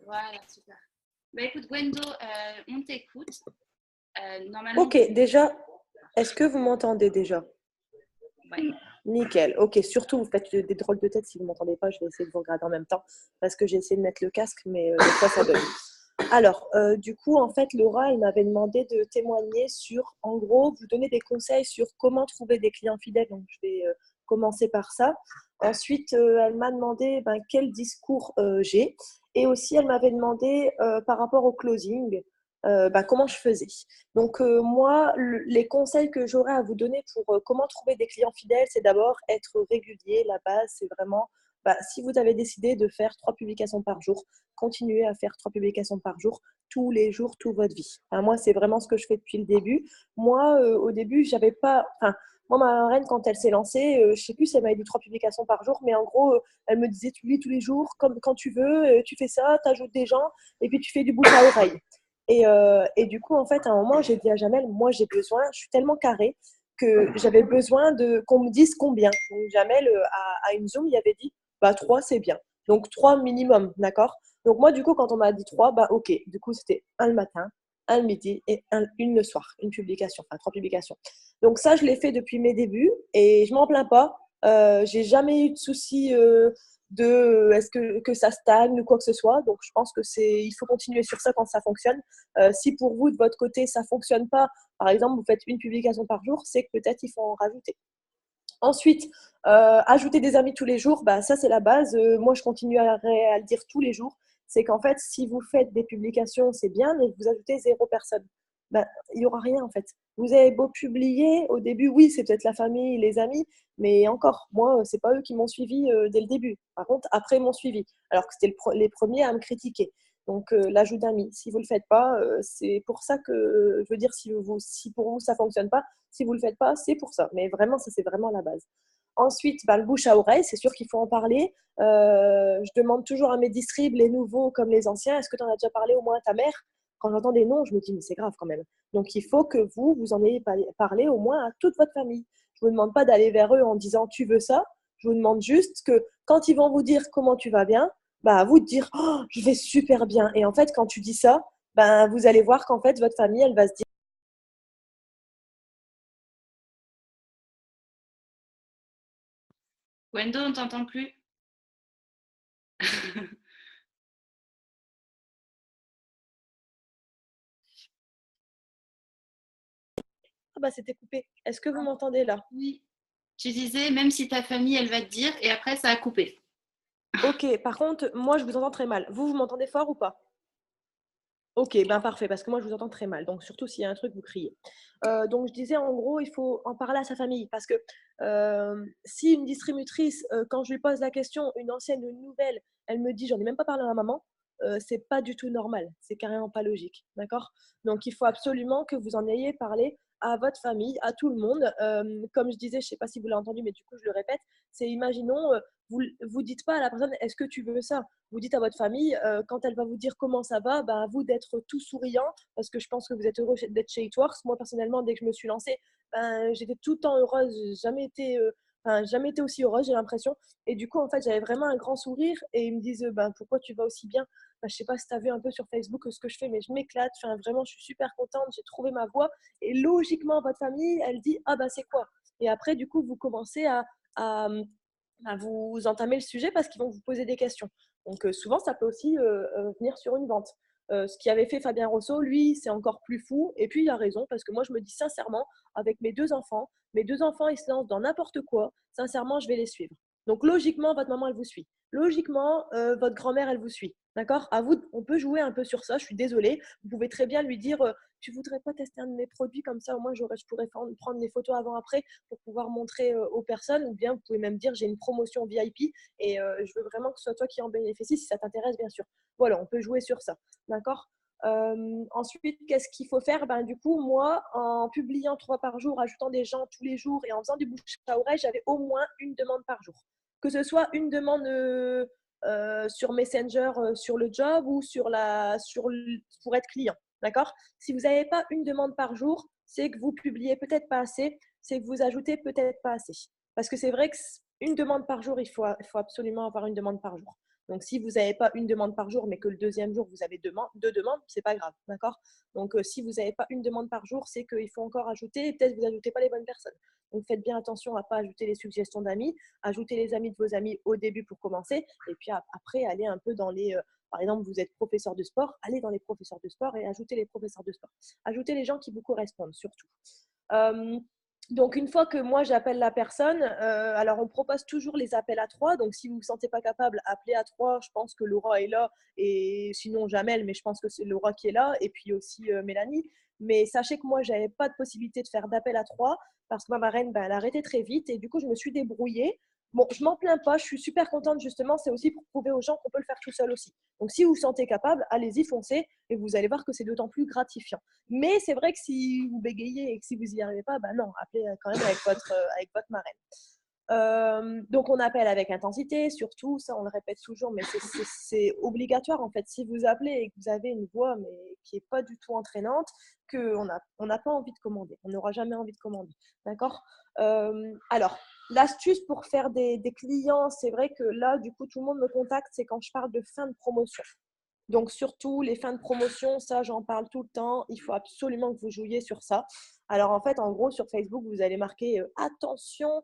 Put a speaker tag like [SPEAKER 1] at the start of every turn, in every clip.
[SPEAKER 1] Voilà, super. Bah écoute, Gwendo, on t'écoute. Normalement,
[SPEAKER 2] Ok, déjà, est-ce que vous m'entendez déjà?
[SPEAKER 1] ouais.
[SPEAKER 2] Nickel. Ok, surtout, vous faites des drôles de tête si vous ne m'entendez pas. Je vais essayer de vous regarder en même temps parce que j'ai essayé de mettre le casque, mais des fois, ça donne. Alors, du coup, en fait, Laura, elle m'avait demandé de témoigner sur, en gros, vous donner des conseils sur comment trouver des clients fidèles. Donc, je vais commencer par ça. Ensuite, elle m'a demandé quel discours j'ai. Et aussi, elle m'avait demandé par rapport au closing, comment je faisais. Donc, moi, les conseils que j'aurais à vous donner pour comment trouver des clients fidèles, c'est d'abord être régulier. La base, c'est vraiment, si vous avez décidé de faire 3 publications par jour, continuez à faire 3 publications par jour, tous les jours, toute votre vie. Enfin, moi, c'est vraiment ce que je fais depuis le début. Moi, au début, j'avais pas. Enfin, moi, ma reine, quand elle s'est lancée, je sais plus si elle m'avait dit 3 publications par jour, mais en gros, elle me disait tu lis tous les jours, comme quand tu veux, tu fais ça, tu ajoutes des gens, et puis tu fais du bouche à oreille. Et du coup, en fait, à un moment, j'ai dit à Jamel, moi, j'ai besoin, je suis tellement carrée que j'avais besoin qu'on me dise combien. Donc, Jamel, à une Zoom, il avait dit, 3, c'est bien. Donc, 3 minimum, d'accord. Donc, moi, du coup, quand on m'a dit 3, ok. Du coup, c'était un le matin, un le midi et une le soir. Une publication, enfin 3 publications. Donc, ça, je l'ai fait depuis mes débuts et je m'en plains pas. J'ai jamais eu de soucis de est-ce que ça stagne ou quoi que ce soit. Donc, je pense que il faut continuer sur ça quand ça fonctionne. Si pour vous, de votre côté, ça fonctionne pas, par exemple, vous faites une publication par jour, c'est que peut-être il faut en rajouter. Ensuite, ajouter des amis tous les jours, ça c'est la base. Moi, je continue à le dire tous les jours. C'est qu'en fait, si vous faites des publications, c'est bien, mais vous ajoutez 0 personne. Il n'y aura rien en fait. Vous avez beau publier, au début, oui, c'est peut-être la famille, les amis, mais encore, moi, c'est pas eux qui m'ont suivi dès le début. Par contre, après, ils m'ont suivi, alors que c'était les premiers à me critiquer. Donc, l'ajout d'amis, si vous ne le faites pas, c'est pour ça que, je veux dire, si pour vous, ça ne fonctionne pas, si vous ne le faites pas, c'est pour ça. Mais vraiment, ça, c'est vraiment la base. Ensuite, le bouche à oreille, c'est sûr qu'il faut en parler. Je demande toujours à mes distribs, les nouveaux comme les anciens, est-ce que tu en as déjà parlé au moins à ta mère? Quand j'entends des noms, je me dis, mais c'est grave quand même. Donc, il faut que vous en ayez parlé au moins à toute votre famille. Je ne vous demande pas d'aller vers eux en disant, tu veux ça? Je vous demande juste que quand ils vont vous dire comment tu vas bien, à vous de dire, oh, je vais super bien. Et en fait, quand tu dis ça, vous allez voir qu'en fait, votre famille, elle va se dire,
[SPEAKER 1] Gwendo, on t'entend plus.
[SPEAKER 2] ah c'était coupé. Est-ce que vous m'entendez là?
[SPEAKER 1] Oui. Tu disais, même si ta famille, elle va te dire, et après, ça a coupé.
[SPEAKER 2] Ok, par contre, moi, je vous entends très mal. Vous m'entendez fort ou pas? Ok, parfait, parce que moi, je vous entends très mal. Donc, surtout s'il y a un truc, vous criez. Donc, je disais, en gros, il faut en parler à sa famille. Parce que si une distributrice, quand je lui pose la question, une ancienne ou une nouvelle, elle me dit, j'en ai même pas parlé à ma maman, c'est pas du tout normal. C'est carrément pas logique. D'accord? Donc, il faut absolument que vous en ayez parlé à votre famille, à tout le monde. Comme je disais, je sais pas si vous l'avez entendu, mais du coup, je le répète, c'est imaginons, vous dites pas à la personne, est-ce que tu veux ça? Vous dites à votre famille, quand elle va vous dire comment ça va, à vous d'être tout souriant, parce que je pense que vous êtes heureux d'être chez Eatworks. Moi, personnellement, dès que je me suis lancée, j'étais tout le temps heureuse. Jamais été aussi heureuse, j'ai l'impression. Et du coup, en fait, j'avais vraiment un grand sourire. Et ils me disent, pourquoi tu vas aussi bien? Je sais pas si tu as vu un peu sur Facebook ce que je fais, mais je m'éclate. Vraiment, je suis super contente. J'ai trouvé ma voie. Et logiquement, votre famille, elle dit, ah c'est quoi? Et après, du coup, vous commencez à, vous entamer le sujet parce qu'ils vont vous poser des questions. Donc souvent, ça peut aussi venir sur une vente. Ce qui avait fait Fabien Rosso, lui, c'est encore plus fou. Et puis, il a raison, parce que moi, je me dis sincèrement, avec mes deux enfants, ils se lancent dans n'importe quoi. Sincèrement, je vais les suivre. Donc, logiquement, votre maman, elle vous suit. Logiquement, votre grand-mère, elle vous suit. D'accord? À vous, on peut jouer un peu sur ça. Je suis désolée. Vous pouvez très bien lui dire tu voudrais pas tester un de mes produits comme ça? Au moins, je pourrais prendre des photos avant-après pour pouvoir montrer aux personnes. Ou bien, vous pouvez même dire j'ai une promotion VIP et je veux vraiment que ce soit toi qui en bénéficie si ça t'intéresse, bien sûr. Voilà, on peut jouer sur ça. D'accord? Ensuite, qu'est-ce qu'il faut faire? Du coup, moi, en publiant 3 par jour, ajoutant des gens tous les jours et en faisant du bouche à oreille, j'avais au moins une demande par jour. Que ce soit une demande sur Messenger, sur le job ou pour être client. D'accord? Si vous n'avez pas une demande par jour, c'est que vous publiez peut-être pas assez, c'est que vous ajoutez peut-être pas assez. Parce que c'est vrai qu'une demande par jour, il faut absolument avoir une demande par jour. Donc, si vous n'avez pas une demande par jour, mais que le deuxième jour, vous avez deux demandes, c'est pas grave, d'accord? Donc, si vous n'avez pas une demande par jour, c'est qu'il faut encore ajouter, et peut-être vous n'ajoutez pas les bonnes personnes. Donc, faites bien attention à ne pas ajouter les suggestions d'amis, ajoutez les amis de vos amis au début pour commencer, et puis après, allez un peu dans les… par exemple, vous êtes professeur de sport, allez dans les professeurs de sport et ajoutez les professeurs de sport. Ajoutez les gens qui vous correspondent, surtout. Donc, une fois que moi, j'appelle la personne, alors on propose toujours les appels à 3. Donc, si vous ne vous sentez pas capable, appelez à 3. Je pense que Laura est là. Et sinon, Jamel, mais je pense que c'est Laura qui est là. Et puis aussi Mélanie. Mais sachez que moi, je n'avais pas de possibilité de faire d'appel à 3 parce que ma marraine, elle a arrêté très vite. Et du coup, je me suis débrouillée. Bon, je m'en plains pas. Je suis super contente, justement. C'est aussi pour prouver aux gens qu'on peut le faire tout seul aussi. Donc, si vous vous sentez capable, allez-y, foncez. Et vous allez voir que c'est d'autant plus gratifiant. Mais c'est vrai que si vous bégayez et que si vous n'y arrivez pas, ben non, appelez quand même avec votre marraine. Donc, on appelle avec intensité, surtout, ça on le répète toujours, mais c'est obligatoire en fait. Si vous appelez et que vous avez une voix mais qui n'est pas du tout entraînante, on n'a pas envie de commander. On n'aura jamais envie de commander. D'accord. Alors, l'astuce pour faire des clients, c'est vrai que là, du coup, tout le monde me contacte, c'est quand je parle de fin de promotion. Donc, surtout, les fins de promotion, ça, j'en parle tout le temps. Il faut absolument que vous jouiez sur ça. Alors, en fait, en gros, sur Facebook, vous allez marquer attention,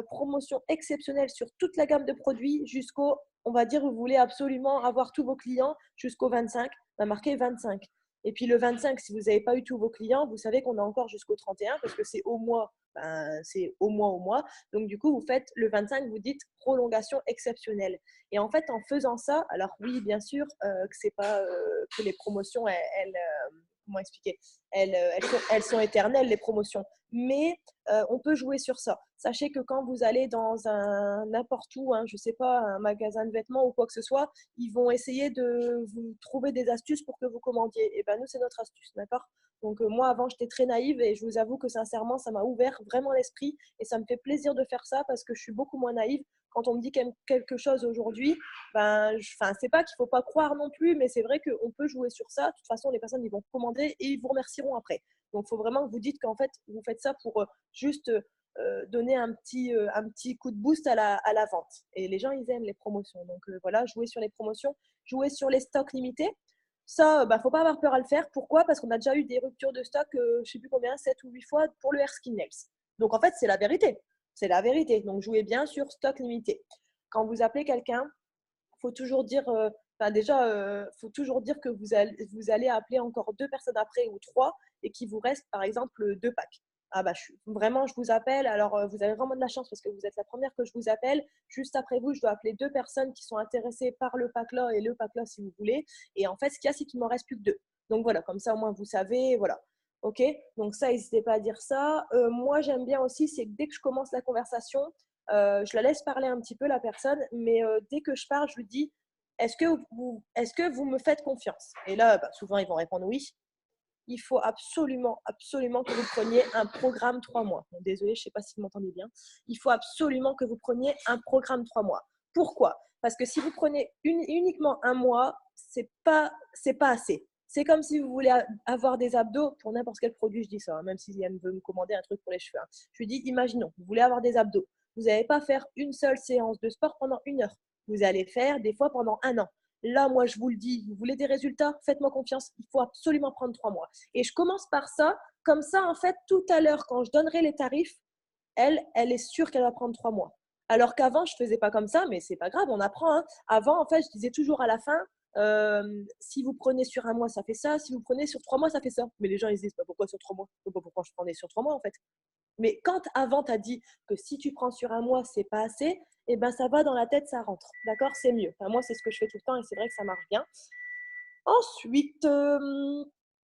[SPEAKER 2] promotion exceptionnelle sur toute la gamme de produits jusqu'au, on va dire, vous voulez absolument avoir tous vos clients jusqu'au 25. On va marquer 25. Et puis, le 25, si vous n'avez pas eu tous vos clients, vous savez qu'on a encore jusqu'au 31 parce que c'est au mois. C'est au mois. Donc, du coup, vous faites le 25, vous dites prolongation exceptionnelle. Et en fait, en faisant ça, alors oui, bien sûr, que c'est pas que les promotions, comment expliquer, elles sont éternelles, les promotions. Mais on peut jouer sur ça. Sachez que quand vous allez dans n'importe où, je ne sais pas, un magasin de vêtements ou quoi que ce soit, ils vont essayer de vous trouver des astuces pour que vous commandiez. Et ben nous, c'est notre astuce, d'accord? Donc moi, avant, j'étais très naïve et je vous avoue que sincèrement, ça m'a ouvert vraiment l'esprit et ça me fait plaisir de faire ça parce que je suis beaucoup moins naïve. Quand on me dit quelque chose aujourd'hui, c'est pas qu'il faut pas croire non plus, mais c'est vrai qu'on peut jouer sur ça. De toute façon, les personnes, ils vont commander et ils vous remercieront après. Donc, il faut vraiment que vous dites qu'en fait, vous faites ça pour juste donner un petit coup de boost à la vente. Et les gens, ils aiment les promotions. Donc, voilà, jouer sur les promotions, jouer sur les stocks limités. Ça, faut pas avoir peur à le faire. Pourquoi? Parce qu'on a déjà eu des ruptures de stock, je sais plus combien, 7 ou 8 fois pour le Erskine Nails. Donc, en fait, c'est la vérité. C'est la vérité. Donc, jouez bien sur stock limité. Quand vous appelez quelqu'un, faut toujours dire, faut toujours dire que vous allez appeler encore 2 personnes après ou 3 et qu'il vous reste, par exemple, 2 packs. Ah bah, vraiment, je vous appelle. Alors, vous avez vraiment de la chance parce que vous êtes la première que je vous appelle. Juste après vous, je dois appeler 2 personnes qui sont intéressées par le pack-là et le pack-là si vous voulez. Et en fait, ce qu'il y a, c'est qu'il m'en reste plus que 2. Donc voilà, comme ça, au moins, vous savez, voilà. Ok, donc ça, n'hésitez pas à dire ça. Moi, j'aime bien aussi, c'est que dès que je commence la conversation, je la laisse parler un petit peu, la personne, mais dès que je parle, je lui dis est-ce que vous me faites confiance? Et là, souvent, ils vont répondre oui. Il faut absolument, absolument que vous preniez un programme 3 mois. Bon, désolée, je ne sais pas si vous m'entendez bien. Il faut absolument que vous preniez un programme 3 mois. Pourquoi? Parce que si vous prenez uniquement un mois, c'est pas assez. C'est comme si vous voulez avoir des abdos pour n'importe quel produit, je dis ça, même si elle veut me commander un truc pour les cheveux. Je lui dis, imaginons, vous voulez avoir des abdos. Vous n'allez pas faire une seule séance de sport pendant 1 heure. Vous allez faire des fois pendant 1 an. Là, moi, je vous le dis, vous voulez des résultats? Faites-moi confiance, il faut absolument prendre 3 mois. Et je commence par ça. Comme ça, en fait, tout à l'heure, quand je donnerai les tarifs, elle est sûre qu'elle va prendre 3 mois. Alors qu'avant, je ne faisais pas comme ça, mais c'est pas grave, on apprend. Hein. Avant, en fait, je disais toujours à la fin, si vous prenez sur 1 mois, ça fait ça. Si vous prenez sur 3 mois, ça fait ça. Mais les gens, ils se disent, pourquoi sur 3 mois? Pourquoi je prenais sur 3 mois, en fait? Mais quand avant, tu as dit que si tu prends sur 1 mois, c'est pas assez, eh ben, ça va dans la tête, ça rentre. D'accord? C'est mieux. Enfin, moi, c'est ce que je fais tout le temps et c'est vrai que ça marche bien. Ensuite,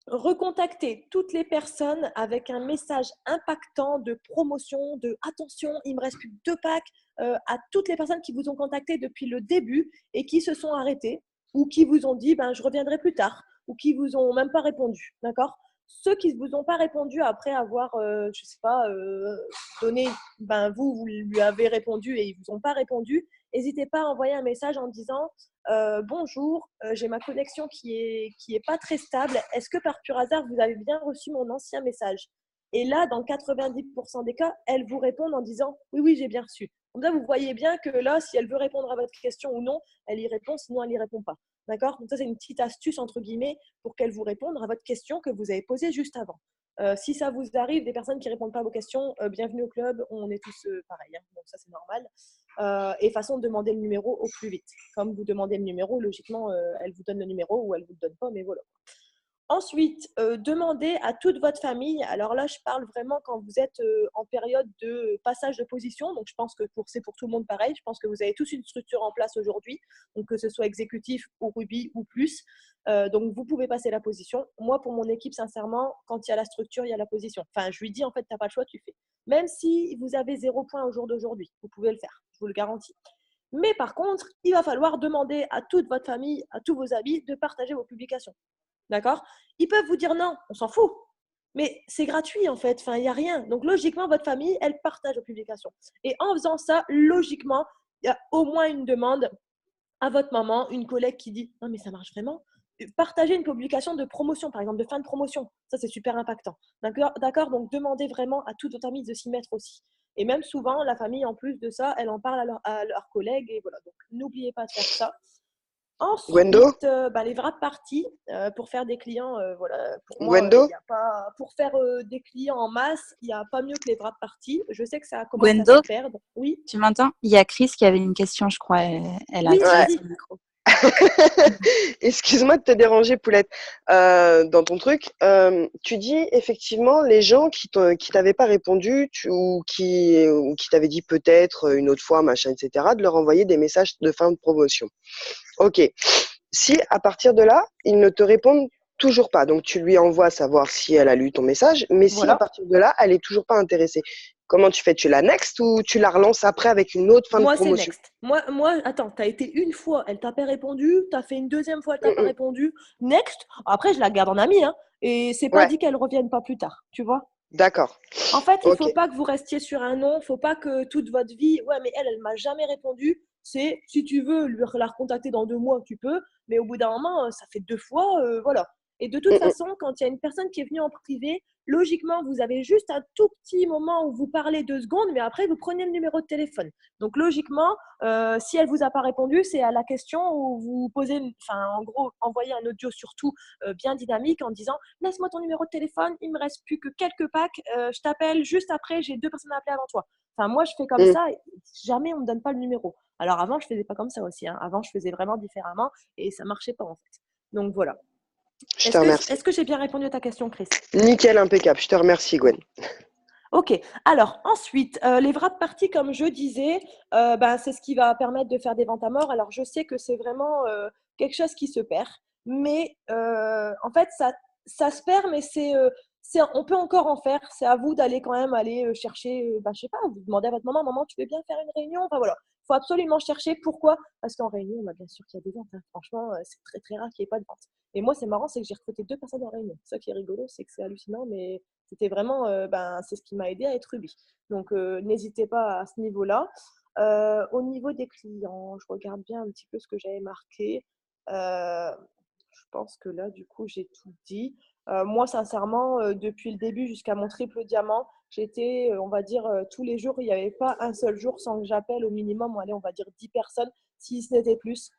[SPEAKER 2] recontacter toutes les personnes avec un message impactant de promotion, de attention, il me reste plus que 2 packs, à toutes les personnes qui vous ont contacté depuis le début et qui se sont arrêtées ou qui vous ont dit je reviendrai plus tard ou qui vous ont même pas répondu. D'accord? Ceux qui ne vous ont pas répondu après avoir, je sais pas, donné, vous lui avez répondu et ils vous ont pas répondu, n'hésitez pas à envoyer un message en disant bonjour, j'ai ma connexion qui est pas très stable. Est-ce que par pur hasard, vous avez bien reçu mon ancien message? Et là, dans 90% des cas, elles vous répondent en disant oui, j'ai bien reçu. Comme ça, vous voyez bien que là, si elle veut répondre à votre question ou non, elle y répond, sinon elle n'y répond pas. D'accord? Donc ça, c'est une petite astuce, entre guillemets, pour qu'elle vous réponde à votre question que vous avez posée juste avant. Si ça vous arrive, des personnes qui ne répondent pas à vos questions, bienvenue au club, on est tous pareils, hein, donc ça c'est normal. Et façon de demander le numéro au plus vite. Comme vous demandez le numéro, logiquement, elle vous donne le numéro ou elle ne vous le donne pas, mais voilà. Ensuite, demandez à toute votre famille. Alors là, je parle vraiment quand vous êtes en période de passage de position. Donc, je pense que c'est pour tout le monde pareil. Je pense que vous avez tous une structure en place aujourd'hui, donc que ce soit exécutif ou Ruby ou plus. Donc, vous pouvez passer la position. Moi, pour mon équipe, sincèrement, quand il y a la structure, il y a la position. Enfin, je lui dis, en fait, tu n'as pas le choix, tu fais. Même si vous avez 0 point au jour d'aujourd'hui, vous pouvez le faire, je vous le garantis. Mais par contre, il va falloir demander à toute votre famille, à tous vos amis, de partager vos publications. D'accord? Ils peuvent vous dire non, on s'en fout. Mais c'est gratuit en fait, enfin, il n'y a rien. Donc logiquement, votre famille, elle partage vos publications. Et en faisant ça, logiquement, il y a au moins une demande à votre maman, une collègue qui dit non mais ça marche vraiment. Partagez une publication de promotion, par exemple, de fin de promotion. Ça, c'est super impactant. D'accord? Donc demandez vraiment à toute votre famille de s'y mettre aussi. Et même souvent, la famille, en plus de ça, elle en parle à leurs collègues. Et voilà. Donc n'oubliez pas de faire ça.
[SPEAKER 3] Gwendo?
[SPEAKER 2] Ensuite, les wrap parties pour faire des clients, voilà, pour moi,
[SPEAKER 3] Gwendo?
[SPEAKER 2] il y a pas pour faire des clients en masse, il n'y a pas mieux que les wrap parties. Je sais que ça a commencé à
[SPEAKER 4] Gwendo,
[SPEAKER 2] se perdre. Oui,
[SPEAKER 4] tu m'entends? Il y a Chris qui avait une question, je crois. Elle a
[SPEAKER 2] oui,
[SPEAKER 4] activé
[SPEAKER 3] Ouais.
[SPEAKER 2] vas-y.
[SPEAKER 4] son micro.
[SPEAKER 3] Excuse-moi de te déranger, Poulette. Dans ton truc, tu dis effectivement les gens qui t'avaient pas répondu ou qui t'avaient dit peut-être une autre fois, machin, etc., de leur envoyer des messages de fin de promotion. Ok. Si à partir de là, ils ne te répondent toujours pas, donc tu lui envoies savoir si elle a lu ton message, mais si à
[SPEAKER 2] Voilà.
[SPEAKER 3] partir de là, elle est toujours pas intéressée, comment tu fais? Tu la next ou tu la relances après avec une autre fin de
[SPEAKER 2] Moi, c'est
[SPEAKER 3] promotion?
[SPEAKER 2] next. Moi, attends, tu as été une fois, elle t'a pas répondu, tu as fait une deuxième fois, elle t'a pas
[SPEAKER 3] Mm, mm.
[SPEAKER 2] répondu. Next. Après, je la garde en amie, hein. Et c'est pas
[SPEAKER 3] Ouais,
[SPEAKER 2] dit qu'elle revienne pas plus tard, tu vois.
[SPEAKER 3] d'accord.
[SPEAKER 2] En fait, il
[SPEAKER 3] Ok.
[SPEAKER 2] faut pas que vous restiez sur un nom, faut pas que toute votre vie, ouais, mais elle m'a jamais répondu. C'est si tu veux la recontacter dans 2 mois, tu peux, mais au bout d'un moment, ça fait 2 fois, voilà. Et de toute
[SPEAKER 3] Mm, mm.
[SPEAKER 2] façon, quand il y a une personne qui est venue en privé, logiquement, vous avez juste un tout petit moment où vous parlez 2 secondes, mais après, vous prenez le numéro de téléphone. Donc, logiquement, si elle vous a pas répondu, c'est à la question où vous posez, enfin, en gros, envoyez un audio surtout bien dynamique en disant laisse-moi ton numéro de téléphone, il me reste plus que quelques packs, je t'appelle juste après, j'ai 2 personnes à appeler avant toi. Enfin, moi, je fais comme
[SPEAKER 3] Mm.
[SPEAKER 2] ça, et jamais on me donne pas le numéro. Alors avant, je faisais pas comme ça aussi, hein. Avant, je faisais vraiment différemment et ça marchait pas en fait. Donc voilà.
[SPEAKER 3] Je te remercie.
[SPEAKER 2] Est-ce que j'ai bien répondu à ta question, Chris?
[SPEAKER 3] Nickel, impeccable. Je te remercie, Gwen.
[SPEAKER 2] Ok, alors ensuite, les wrap parties, comme je disais, c'est ce qui va permettre de faire des ventes à mort. Alors je sais que c'est vraiment quelque chose qui se perd, mais en fait, ça se perd, mais on peut encore en faire. C'est à vous d'aller quand même aller chercher, je sais pas, vous demandez à votre maman, maman, tu veux bien faire une réunion? Enfin voilà, il faut absolument chercher. Pourquoi? Parce qu'en réunion, bien sûr qu'il y a des ventes, hein. Franchement, c'est très très rare qu'il n'y ait pas de vente. Et moi, c'est marrant, c'est que j'ai recruté 2 personnes en réunion. Ça qui est rigolo, c'est que c'est hallucinant, mais c'était vraiment, c'est ce qui m'a aidé à être Ruby. Donc, n'hésitez pas à ce niveau-là. Au niveau des clients, je regarde bien un petit peu ce que j'avais marqué. Je pense que là, du coup, j'ai tout dit. Moi, sincèrement, depuis le début jusqu'à mon triple diamant, j'étais, on va dire, tous les jours, il n'y avait pas un seul jour sans que j'appelle au minimum, allez, on va dire 10 personnes, si ce n'était plus.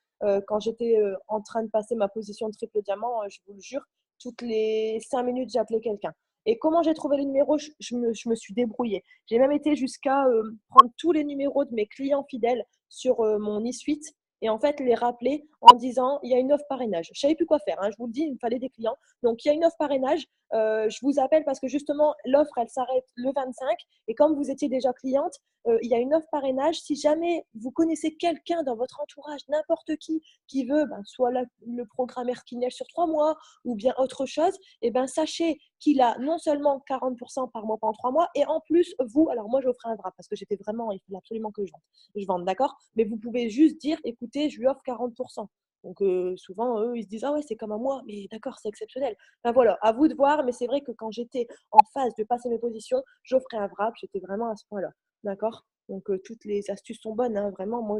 [SPEAKER 2] Quand j'étais en train de passer ma position de triple diamant, je vous le jure, toutes les 5 minutes, j'appelais quelqu'un. Et comment j'ai trouvé les numéros? Je me suis débrouillée. J'ai même été jusqu'à prendre tous les numéros de mes clients fidèles sur mon e-suite et en fait les rappeler en disant il y a une offre parrainage. Je ne savais plus quoi faire, hein, je vous le dis, il me fallait des clients. Donc il y a une offre parrainage. Je vous appelle parce que justement l'offre elle s'arrête le 25 et comme vous étiez déjà cliente, il y a une offre parrainage. Si jamais vous connaissez quelqu'un dans votre entourage, n'importe qui veut soit le programme Erkinel sur 3 mois ou bien autre chose, et sachez qu'il a non seulement 40% par mois pendant 3 mois, et en plus, vous, alors moi j'offrais un wrap parce que j'étais vraiment, il fallait absolument que je vende, d'accord? Mais vous pouvez juste dire, écoutez, je lui offre 40%. Donc souvent, eux, ils se disent, ah ouais, c'est comme à moi, mais d'accord, c'est exceptionnel. Enfin voilà, à vous de voir, mais c'est vrai que quand j'étais en phase de passer mes positions, j'offrais un wrap, j'étais vraiment à ce point-là, d'accord? Donc toutes les astuces sont bonnes, hein. Vraiment, moi,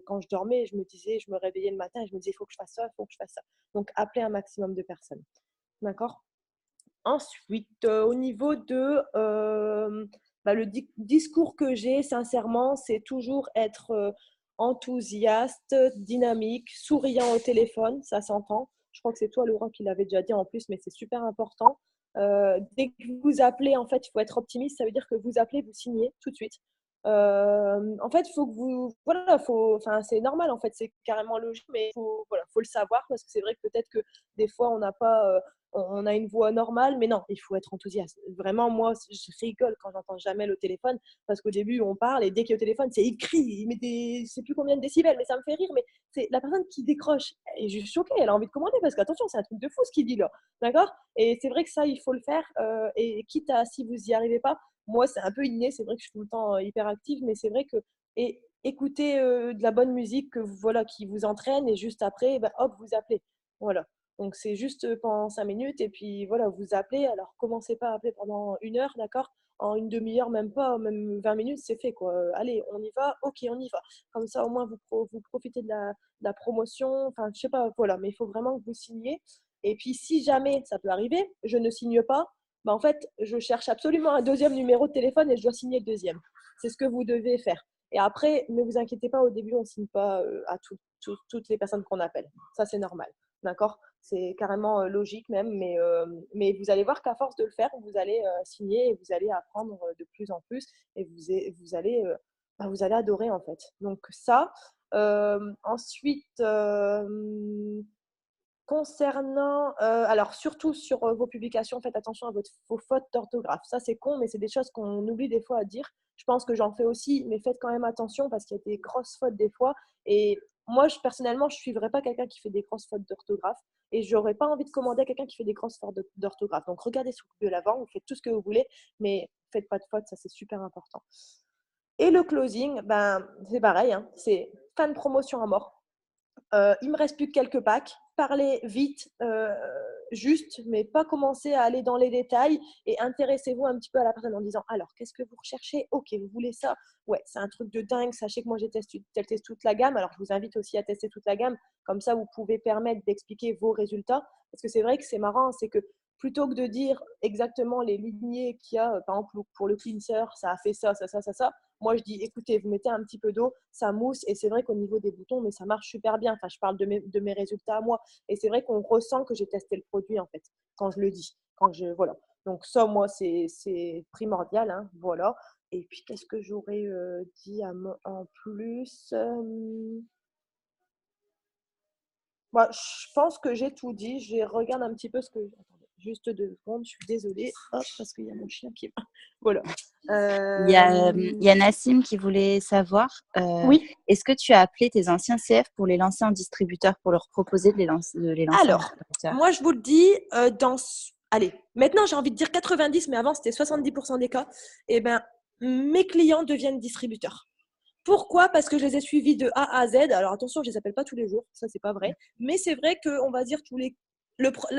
[SPEAKER 2] quand je dormais, je me réveillais le matin et je me disais, il faut que je fasse ça, il faut que je fasse ça. Donc appelez un maximum de personnes, d'accord? Ensuite, au niveau de le discours que j'ai, sincèrement, c'est toujours être enthousiaste, dynamique, souriant au téléphone, ça s'entend. Je crois que c'est toi, Laura, qui l'avais déjà dit en plus, mais c'est super important. Dès que vous appelez, en fait, il faut être optimiste. Ça veut dire que vous appelez, vous signez tout de suite. En fait, il faut que vous, voilà, enfin, c'est normal, en fait, c'est carrément logique, mais voilà, faut le savoir parce que c'est vrai que peut-être que des fois, on n'a pas, on a une voix normale, mais non, il faut être enthousiaste. Vraiment, moi, je rigole quand j'entends Jamel au téléphone parce qu'au début, on parle et dès qu'il est au téléphone, il crie, il met je sais plus combien de décibels, mais ça me fait rire. Mais c'est la personne qui décroche est juste choquée, elle a envie de commander parce qu'attention, c'est un truc de fou ce qu'il dit là, d'accord? Et c'est vrai que ça, il faut le faire. Et quitte à, si vous n'y arrivez pas, moi, c'est un peu inné, c'est vrai que je suis tout le temps hyper active, mais c'est vrai que écoutez de la bonne musique voilà, qui vous entraîne et juste après, hop, vous appelez. Voilà. Donc, c'est juste pendant 5 minutes et puis voilà, vous appelez. Alors, commencez pas à appeler pendant 1 heure, d'accord? En une demi-heure, même pas, même 20 minutes, c'est fait, quoi. Allez, on y va, ok, on y va. Comme ça, au moins, vous profitez de la promotion. Enfin, je sais pas, voilà, mais il faut vraiment que vous signiez. Et puis, si jamais ça peut arriver, je ne signe pas, en fait, je cherche absolument un deuxième numéro de téléphone et je dois signer le deuxième. C'est ce que vous devez faire. Et après, ne vous inquiétez pas, au début, on ne signe pas à toutes les personnes qu'on appelle. Ça, c'est normal. D'accord? C'est carrément logique même, mais vous allez voir qu'à force de le faire, vous allez signer et vous allez apprendre de plus en plus et vous allez adorer en fait. Donc ça. Ensuite, concernant, alors surtout sur vos publications, faites attention à vos fautes d'orthographe. Ça, c'est con, mais c'est des choses qu'on oublie des fois à dire. Je pense que j'en fais aussi, mais faites quand même attention parce qu'il y a des grosses fautes des fois. Et moi, personnellement, je ne suivrai pas quelqu'un qui fait des grosses fautes d'orthographe et je n'aurais pas envie de commander à quelqu'un qui fait des grosses fautes d'orthographe. Donc, regardez de l'avant, vous faites tout ce que vous voulez, mais faites pas de fautes, ça c'est super important. Et le closing, c'est pareil, hein, c'est fin de promotion à mort. Il me reste plus que quelques packs. Parlez vite, juste, mais pas commencer à aller dans les détails et intéressez-vous un petit peu à la personne en disant alors, qu'est-ce que vous recherchez? Ok, vous voulez ça? Ouais, c'est un truc de dingue. Sachez que moi, j'ai testé toute la gamme. Alors, je vous invite aussi à tester toute la gamme. Comme ça, vous pouvez permettre d'expliquer vos résultats. Parce que c'est vrai que c'est marrant, c'est que plutôt que de dire exactement les lignées qu'il y a, par exemple, pour le cleanser, ça a fait ça, ça, ça, ça, ça. Moi, je dis, écoutez, vous mettez un petit peu d'eau, ça mousse, et c'est vrai qu'au niveau des boutons, mais ça marche super bien. Enfin, je parle de mes résultats à moi. Et c'est vrai qu'on ressent que j'ai testé le produit, en fait, quand je le dis. Voilà. Donc ça, moi, c'est primordial, hein, voilà. Et puis, qu'est-ce que j'aurais dit en plus Moi, je pense que j'ai tout dit. Je regarde un petit peu ce que... Attendez, juste 2 secondes, je suis désolée. Hop, parce qu'il y a mon chien qui... Voilà.
[SPEAKER 4] Il y a Nassim qui voulait savoir,
[SPEAKER 2] Oui.
[SPEAKER 4] est-ce que tu as appelé tes anciens CF pour les lancer en distributeur, pour leur proposer de les lancer
[SPEAKER 2] Alors,
[SPEAKER 4] en distributeur?
[SPEAKER 2] moi, je vous le dis, allez, maintenant, j'ai envie de dire 90, mais avant, c'était 70% des cas. Eh bien, mes clients deviennent distributeurs. Pourquoi? Parce que je les ai suivis de A à Z. Alors attention, je ne les appelle pas tous les jours, ça c'est pas vrai. Mais c'est vrai qu'on va dire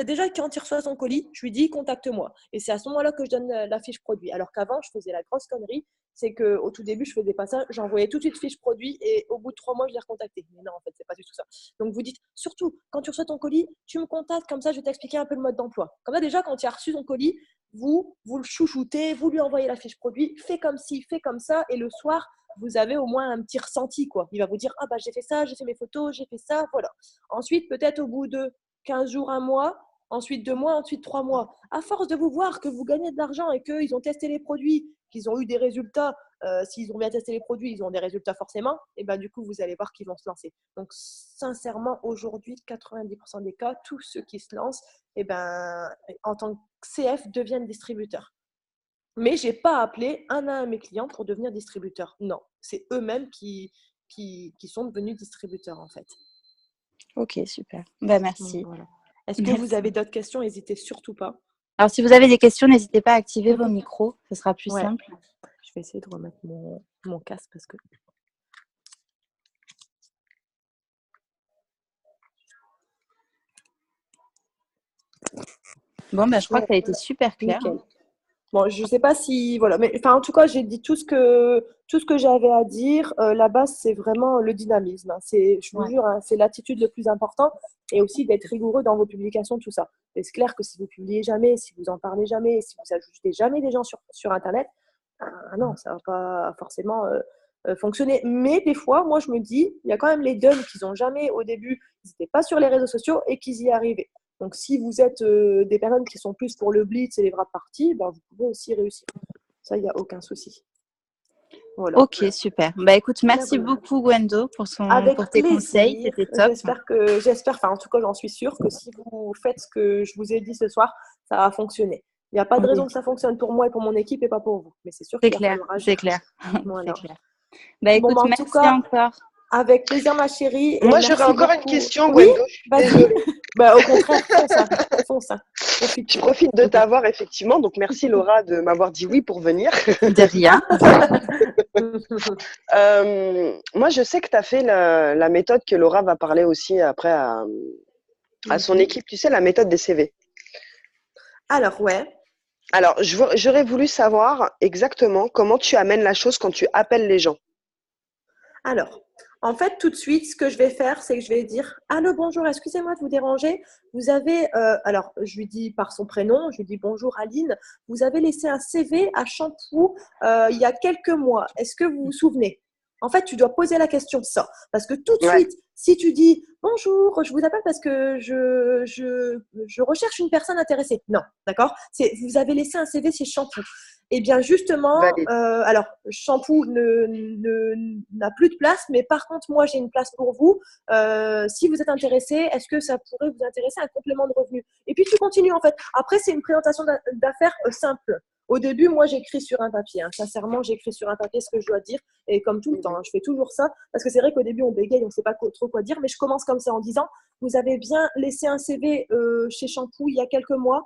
[SPEAKER 2] déjà, quand il reçoit son colis, je lui dis contacte-moi. Et c'est à ce moment-là que je donne la fiche produit. Alors qu'avant, je faisais la grosse connerie, c'est qu'au tout début, je faisais pas ça. J'envoyais tout de suite fiche produit et au bout de 3 mois, je les recontactais. Mais non, en fait, c'est pas du tout ça. Donc vous dites surtout, quand tu reçois ton colis, tu me contactes, comme ça, je vais t'expliquer un peu le mode d'emploi. Comme ça, déjà, quand tu as reçu ton colis, vous le chouchoutez, vous lui envoyez la fiche produit, fais comme ci, fais comme ça, et le soir, vous avez au moins un petit ressenti, quoi. Il va vous dire, ah bah j'ai fait ça, j'ai fait mes photos, j'ai fait ça, voilà. Ensuite, peut-être au bout de 15 jours, 1 mois, ensuite 2 mois, ensuite 3 mois. À force de vous voir que vous gagnez de l'argent et qu'ils ont testé les produits, qu'ils ont eu des résultats, s'ils ont bien testé les produits, ils ont des résultats forcément, et ben du coup, vous allez voir qu'ils vont se lancer. Donc, sincèrement, aujourd'hui, 90% des cas, tous ceux qui se lancent, et ben, en tant que CF, deviennent distributeurs. Mais je n'ai pas appelé un à un mes clients pour devenir distributeur. Non, c'est eux-mêmes qui sont devenus distributeurs, en fait.
[SPEAKER 4] Ok, super. Merci.
[SPEAKER 2] Donc, voilà. Est-ce que vous avez d'autres questions? N'hésitez surtout pas.
[SPEAKER 4] Alors, si vous avez des questions, n'hésitez pas à activer vos micros. Ce sera plus simple.
[SPEAKER 2] Je vais essayer de remettre mon casque parce que...
[SPEAKER 4] Bon, je crois que ça a été super clair.
[SPEAKER 2] Nickel. Bon, je ne sais pas si... Voilà, mais en tout cas, j'ai dit tout ce que j'avais à dire. La base, c'est vraiment le dynamisme. Je vous jure, c'est l'attitude le plus important et aussi d'être rigoureux dans vos publications, tout ça. Et c'est clair que si vous publiez jamais, si vous en parlez jamais, si vous ajoutez jamais des gens sur Internet, ah non, ça va pas forcément fonctionner. Mais des fois, moi, je me dis, il y a quand même les dons qui n'ont jamais, au début, ils n'étaient pas sur les réseaux sociaux et qu'ils y arrivaient. Donc, si vous êtes des personnes qui sont plus pour le blitz et les bras partis, ben, vous pouvez aussi réussir. Ça, il n'y a aucun souci. Voilà.
[SPEAKER 4] Ok, super. Bah écoute, merci
[SPEAKER 2] Voilà.
[SPEAKER 4] beaucoup Gwendo
[SPEAKER 2] Avec
[SPEAKER 4] pour tes conseils,
[SPEAKER 2] plaisir.
[SPEAKER 4] c'était top.
[SPEAKER 2] J'espère, enfin en tout cas j'en suis sûre que si vous faites ce que je vous ai dit ce soir, ça va fonctionner. Il n'y a pas de
[SPEAKER 4] Ok.
[SPEAKER 2] raison que ça fonctionne pour moi et pour mon équipe et pas pour vous. Mais c'est sûr
[SPEAKER 4] C'est
[SPEAKER 2] qu'il va
[SPEAKER 4] clair,
[SPEAKER 2] falloir agir.
[SPEAKER 4] c'est clair,
[SPEAKER 2] Voilà.
[SPEAKER 4] c'est clair. Bah
[SPEAKER 2] Bon,
[SPEAKER 4] écoute,
[SPEAKER 2] bah, en tout
[SPEAKER 4] merci
[SPEAKER 2] cas,
[SPEAKER 4] encore.
[SPEAKER 2] avec plaisir ma chérie. Et
[SPEAKER 3] Moi, j'aurais
[SPEAKER 2] merci
[SPEAKER 3] encore une
[SPEAKER 2] beaucoup.
[SPEAKER 3] question,
[SPEAKER 2] Oui,
[SPEAKER 3] Gwendo. Je suis
[SPEAKER 2] vas-y.
[SPEAKER 3] désolée.
[SPEAKER 2] Bah, au contraire, fonce, hein. Fonce, hein. Profite.
[SPEAKER 3] Je profite de t'avoir, effectivement. Donc, merci, Laura, de m'avoir dit oui pour venir.
[SPEAKER 4] De rien.
[SPEAKER 3] Moi, je sais que tu as fait la méthode que Laura va parler aussi après à son équipe. Tu sais, la méthode des CV.
[SPEAKER 2] Alors, ouais.
[SPEAKER 3] Alors, j'aurais voulu savoir exactement comment tu amènes la chose quand tu appelles les gens.
[SPEAKER 2] Alors, en fait, tout de suite, ce que je vais faire, c'est que je vais dire allô, bonjour, excusez-moi de vous déranger. Vous avez, alors, je lui dis par son prénom, je lui dis bonjour Aline, vous avez laissé un CV à Champoux il y a quelques mois. Est-ce que vous vous souvenez? En fait, tu dois poser la question ça. Parce que tout de
[SPEAKER 3] Ouais.
[SPEAKER 2] suite, si tu dis bonjour, je vous appelle parce que je recherche une personne intéressée. Non, d'accord? Vous avez laissé un CV chez Champoux. Eh bien, justement,
[SPEAKER 3] Valide.
[SPEAKER 2] alors, Shampoo n'a plus de place, mais par contre, moi, j'ai une place pour vous. Si vous êtes intéressé, est-ce que ça pourrait vous intéresser un complément de revenu? Et puis, tu continues, en fait. Après, c'est une présentation d'affaires simple. Au début, moi, j'écris sur un papier. Hein. Sincèrement, j'écris sur un papier ce que je dois dire. Et comme tout le temps, hein, je fais toujours ça. Parce que c'est vrai qu'au début, on bégaye, on ne sait pas trop quoi dire. Mais je commence comme ça en disant, vous avez bien laissé un CV chez Shampoo il y a quelques mois.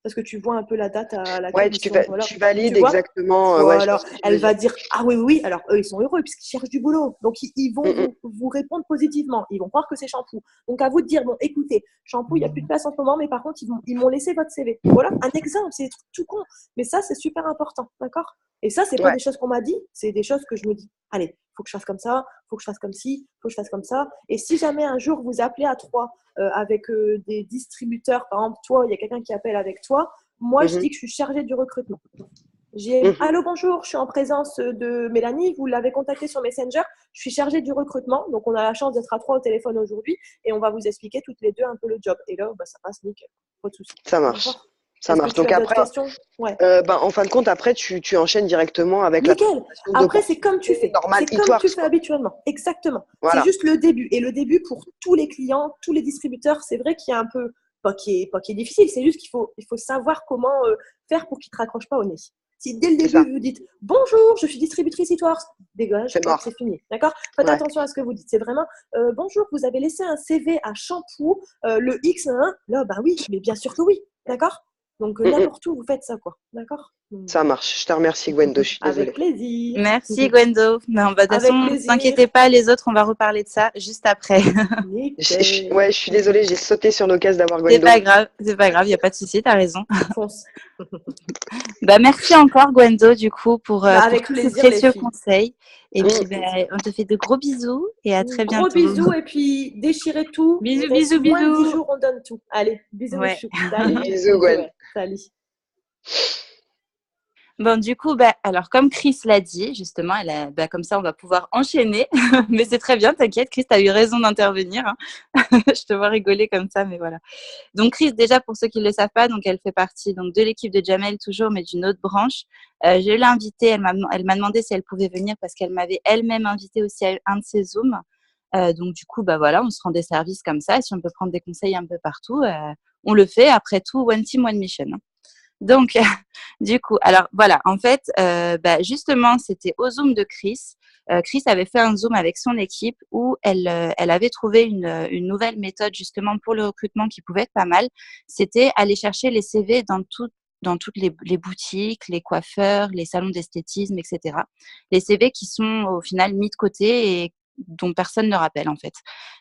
[SPEAKER 2] Parce que tu vois un peu la date à
[SPEAKER 3] Ouais,
[SPEAKER 2] laquelle ils sont. Voilà.
[SPEAKER 3] tu valides
[SPEAKER 2] Tu vois?
[SPEAKER 3] exactement. Ouais, je
[SPEAKER 2] Voilà.
[SPEAKER 3] vois ce que tu veux
[SPEAKER 2] Elle
[SPEAKER 3] dire.
[SPEAKER 2] va dire ah oui, oui, oui. Alors eux, ils sont heureux puisqu'ils cherchent du boulot. Donc ils vont
[SPEAKER 3] Mm, mm.
[SPEAKER 2] vous répondre positivement. Ils vont croire que c'est Shampoo. Donc à vous de dire bon, écoutez, Shampoo, il n'y a plus de place en ce moment, mais par contre, ils m'ont laissé votre CV. Voilà, un exemple, c'est des trucs tout con. Mais ça, c'est super important. D'accord? Et ça, c'est pas
[SPEAKER 3] Ouais.
[SPEAKER 2] des choses qu'on m'a dit, c'est des choses que je me dis. Allez, faut que je fasse comme ça, faut que je fasse comme ci, faut que je fasse comme ça. Et si jamais un jour vous appelez à trois avec des distributeurs, par exemple, toi, il y a quelqu'un qui appelle avec toi, moi, je
[SPEAKER 3] Mhm,
[SPEAKER 2] dis que je suis chargée du recrutement. J'ai
[SPEAKER 3] mhm.
[SPEAKER 2] allô, bonjour, je suis en présence de Mélanie, vous l'avez contactée sur Messenger, je suis chargée du recrutement, donc on a la chance d'être à trois au téléphone aujourd'hui et on va vous expliquer toutes les deux un peu le job. Et là, bah, ça passe nickel, pas de souci.
[SPEAKER 3] Ça marche.
[SPEAKER 2] D'accord?
[SPEAKER 3] Ça
[SPEAKER 2] Est-ce que
[SPEAKER 3] marche.
[SPEAKER 2] tu
[SPEAKER 3] Donc
[SPEAKER 2] as d'autres
[SPEAKER 3] après,
[SPEAKER 2] questions? Ouais.
[SPEAKER 3] en fin de compte, après, tu enchaînes directement avec la
[SPEAKER 2] Nickel.
[SPEAKER 3] présentation
[SPEAKER 2] Après, c'est comme tu
[SPEAKER 3] d'opportunités
[SPEAKER 2] fais.
[SPEAKER 3] normales
[SPEAKER 2] C'est comme tu
[SPEAKER 3] e-towards,
[SPEAKER 2] fais
[SPEAKER 3] quoi.
[SPEAKER 2] habituellement. Exactement. C'est
[SPEAKER 3] Voilà.
[SPEAKER 2] juste le début. Et le début, pour tous les clients, tous les distributeurs, c'est vrai qu'il y a un peu, pas qui est difficile, c'est juste il faut savoir comment faire pour qu'ils ne te raccrochent pas au nez. Si dès le
[SPEAKER 3] C'est ça.
[SPEAKER 2] début, vous dites bonjour, je suis distributrice e-towards, dégage,
[SPEAKER 3] C'est
[SPEAKER 2] hop,
[SPEAKER 3] mort.
[SPEAKER 2] c'est fini. D'accord? Faites
[SPEAKER 3] Ouais.
[SPEAKER 2] attention à ce que vous dites. C'est vraiment bonjour, vous avez laissé un CV à Champoux, le X, hein, là, bah oui, mais bien sûr que oui. D'accord? Donc,
[SPEAKER 3] Mm, mm.
[SPEAKER 2] n'importe où, vous faites ça, quoi. D'accord? Donc,
[SPEAKER 3] Ça marche. Je te remercie, Gwendo. Je suis
[SPEAKER 2] avec
[SPEAKER 3] désolée.
[SPEAKER 2] plaisir.
[SPEAKER 4] Merci Gwendo. Non, bah, de toute
[SPEAKER 2] Avec
[SPEAKER 4] façon, ne
[SPEAKER 2] plaisir.
[SPEAKER 4] t'inquiétez pas, les autres, on va reparler de ça juste après.
[SPEAKER 2] Nickel.
[SPEAKER 3] Ouais, je suis désolée. J'ai sauté sur l'occasion d'avoir
[SPEAKER 4] C'est
[SPEAKER 3] Gwendo.
[SPEAKER 4] pas grave, c'est pas grave, il n'y a pas de souci, t'as raison.
[SPEAKER 2] Fonce.
[SPEAKER 4] Bah, merci encore Gwendo du coup
[SPEAKER 2] Bah,
[SPEAKER 4] pour
[SPEAKER 2] avec
[SPEAKER 4] tous ces
[SPEAKER 2] plaisir, les
[SPEAKER 4] précieux
[SPEAKER 2] filles.
[SPEAKER 4] conseils. Et
[SPEAKER 3] Mm.
[SPEAKER 4] puis bah, on te fait de gros bisous et à très
[SPEAKER 2] Gros
[SPEAKER 4] bientôt.
[SPEAKER 2] bisous et puis déchirez tout. Il
[SPEAKER 4] Bisous,
[SPEAKER 2] reste
[SPEAKER 4] bisous,
[SPEAKER 2] moins de 10
[SPEAKER 4] bisous.
[SPEAKER 2] jours, on donne tout. Allez, bisous mes
[SPEAKER 4] Ouais.
[SPEAKER 2] choux. Salut.
[SPEAKER 3] Bisous, Gwen.
[SPEAKER 2] Ouais, salut.
[SPEAKER 4] Bon, du coup, bah, alors comme Chris l'a dit, justement, bah, comme ça, on va pouvoir enchaîner. Mais c'est très bien, t'inquiète, Chris, tu as eu raison d'intervenir. Hein. Je te vois rigoler comme ça, mais voilà. Donc Chris, déjà pour ceux qui ne le savent pas, donc elle fait partie donc de l'équipe de Jamel toujours, mais d'une autre branche. Je l'ai invitée, elle m'a demandé si elle pouvait venir parce qu'elle m'avait elle-même invité aussi à un de ses zooms. Donc du coup, bah voilà, on se rend des services comme ça. Et si on peut prendre des conseils un peu partout, on le fait. Après tout, one team, one mission. Hein. Donc du coup, alors voilà, en fait, bah, justement, c'était au zoom de Chris. Chris avait fait un zoom avec son équipe où elle avait trouvé une nouvelle méthode justement pour le recrutement qui pouvait être pas mal. C'était aller chercher les CV dans toutes les boutiques, les coiffeurs, les salons d'esthétisme, etc. Les CV qui sont au final mis de côté et dont personne ne rappelle en fait.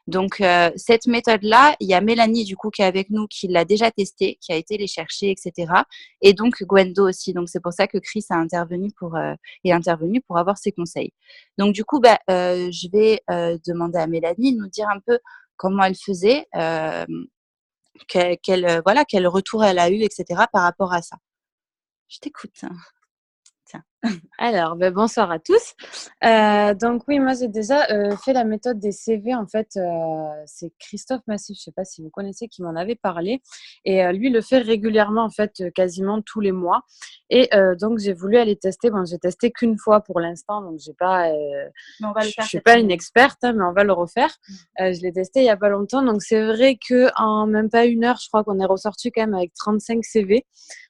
[SPEAKER 4] Donc cette méthode-là, il y a Mélanie du coup qui est avec nous, qui l'a déjà testée, qui a été les chercher, etc. Et donc Gwendo aussi. Donc c'est pour ça que Chris est intervenu pour avoir ses conseils. Donc du coup, bah, je vais demander à Mélanie de nous dire un peu comment elle faisait, voilà, quel retour elle a eu, etc. par rapport à ça. Je t'écoute. Tiens.
[SPEAKER 5] Alors, bonsoir à tous. Donc oui, moi j'ai déjà fait la méthode des CV. En fait, c'est Christophe Massif, je ne sais pas si vous connaissez, qui m'en avait parlé. Et lui le fait régulièrement, en fait, quasiment tous les mois. Et donc j'ai voulu aller tester. Bon, j'ai testé qu'une fois pour l'instant, donc j'ai pas.
[SPEAKER 4] Mais on va le
[SPEAKER 5] Je
[SPEAKER 4] faire
[SPEAKER 5] suis
[SPEAKER 4] cette
[SPEAKER 5] pas
[SPEAKER 4] année.
[SPEAKER 5] une experte, hein, mais on va le refaire. Je l'ai testé il y a pas longtemps, donc c'est vrai que en même pas une heure, je crois qu'on est ressorti quand même avec 35 CV.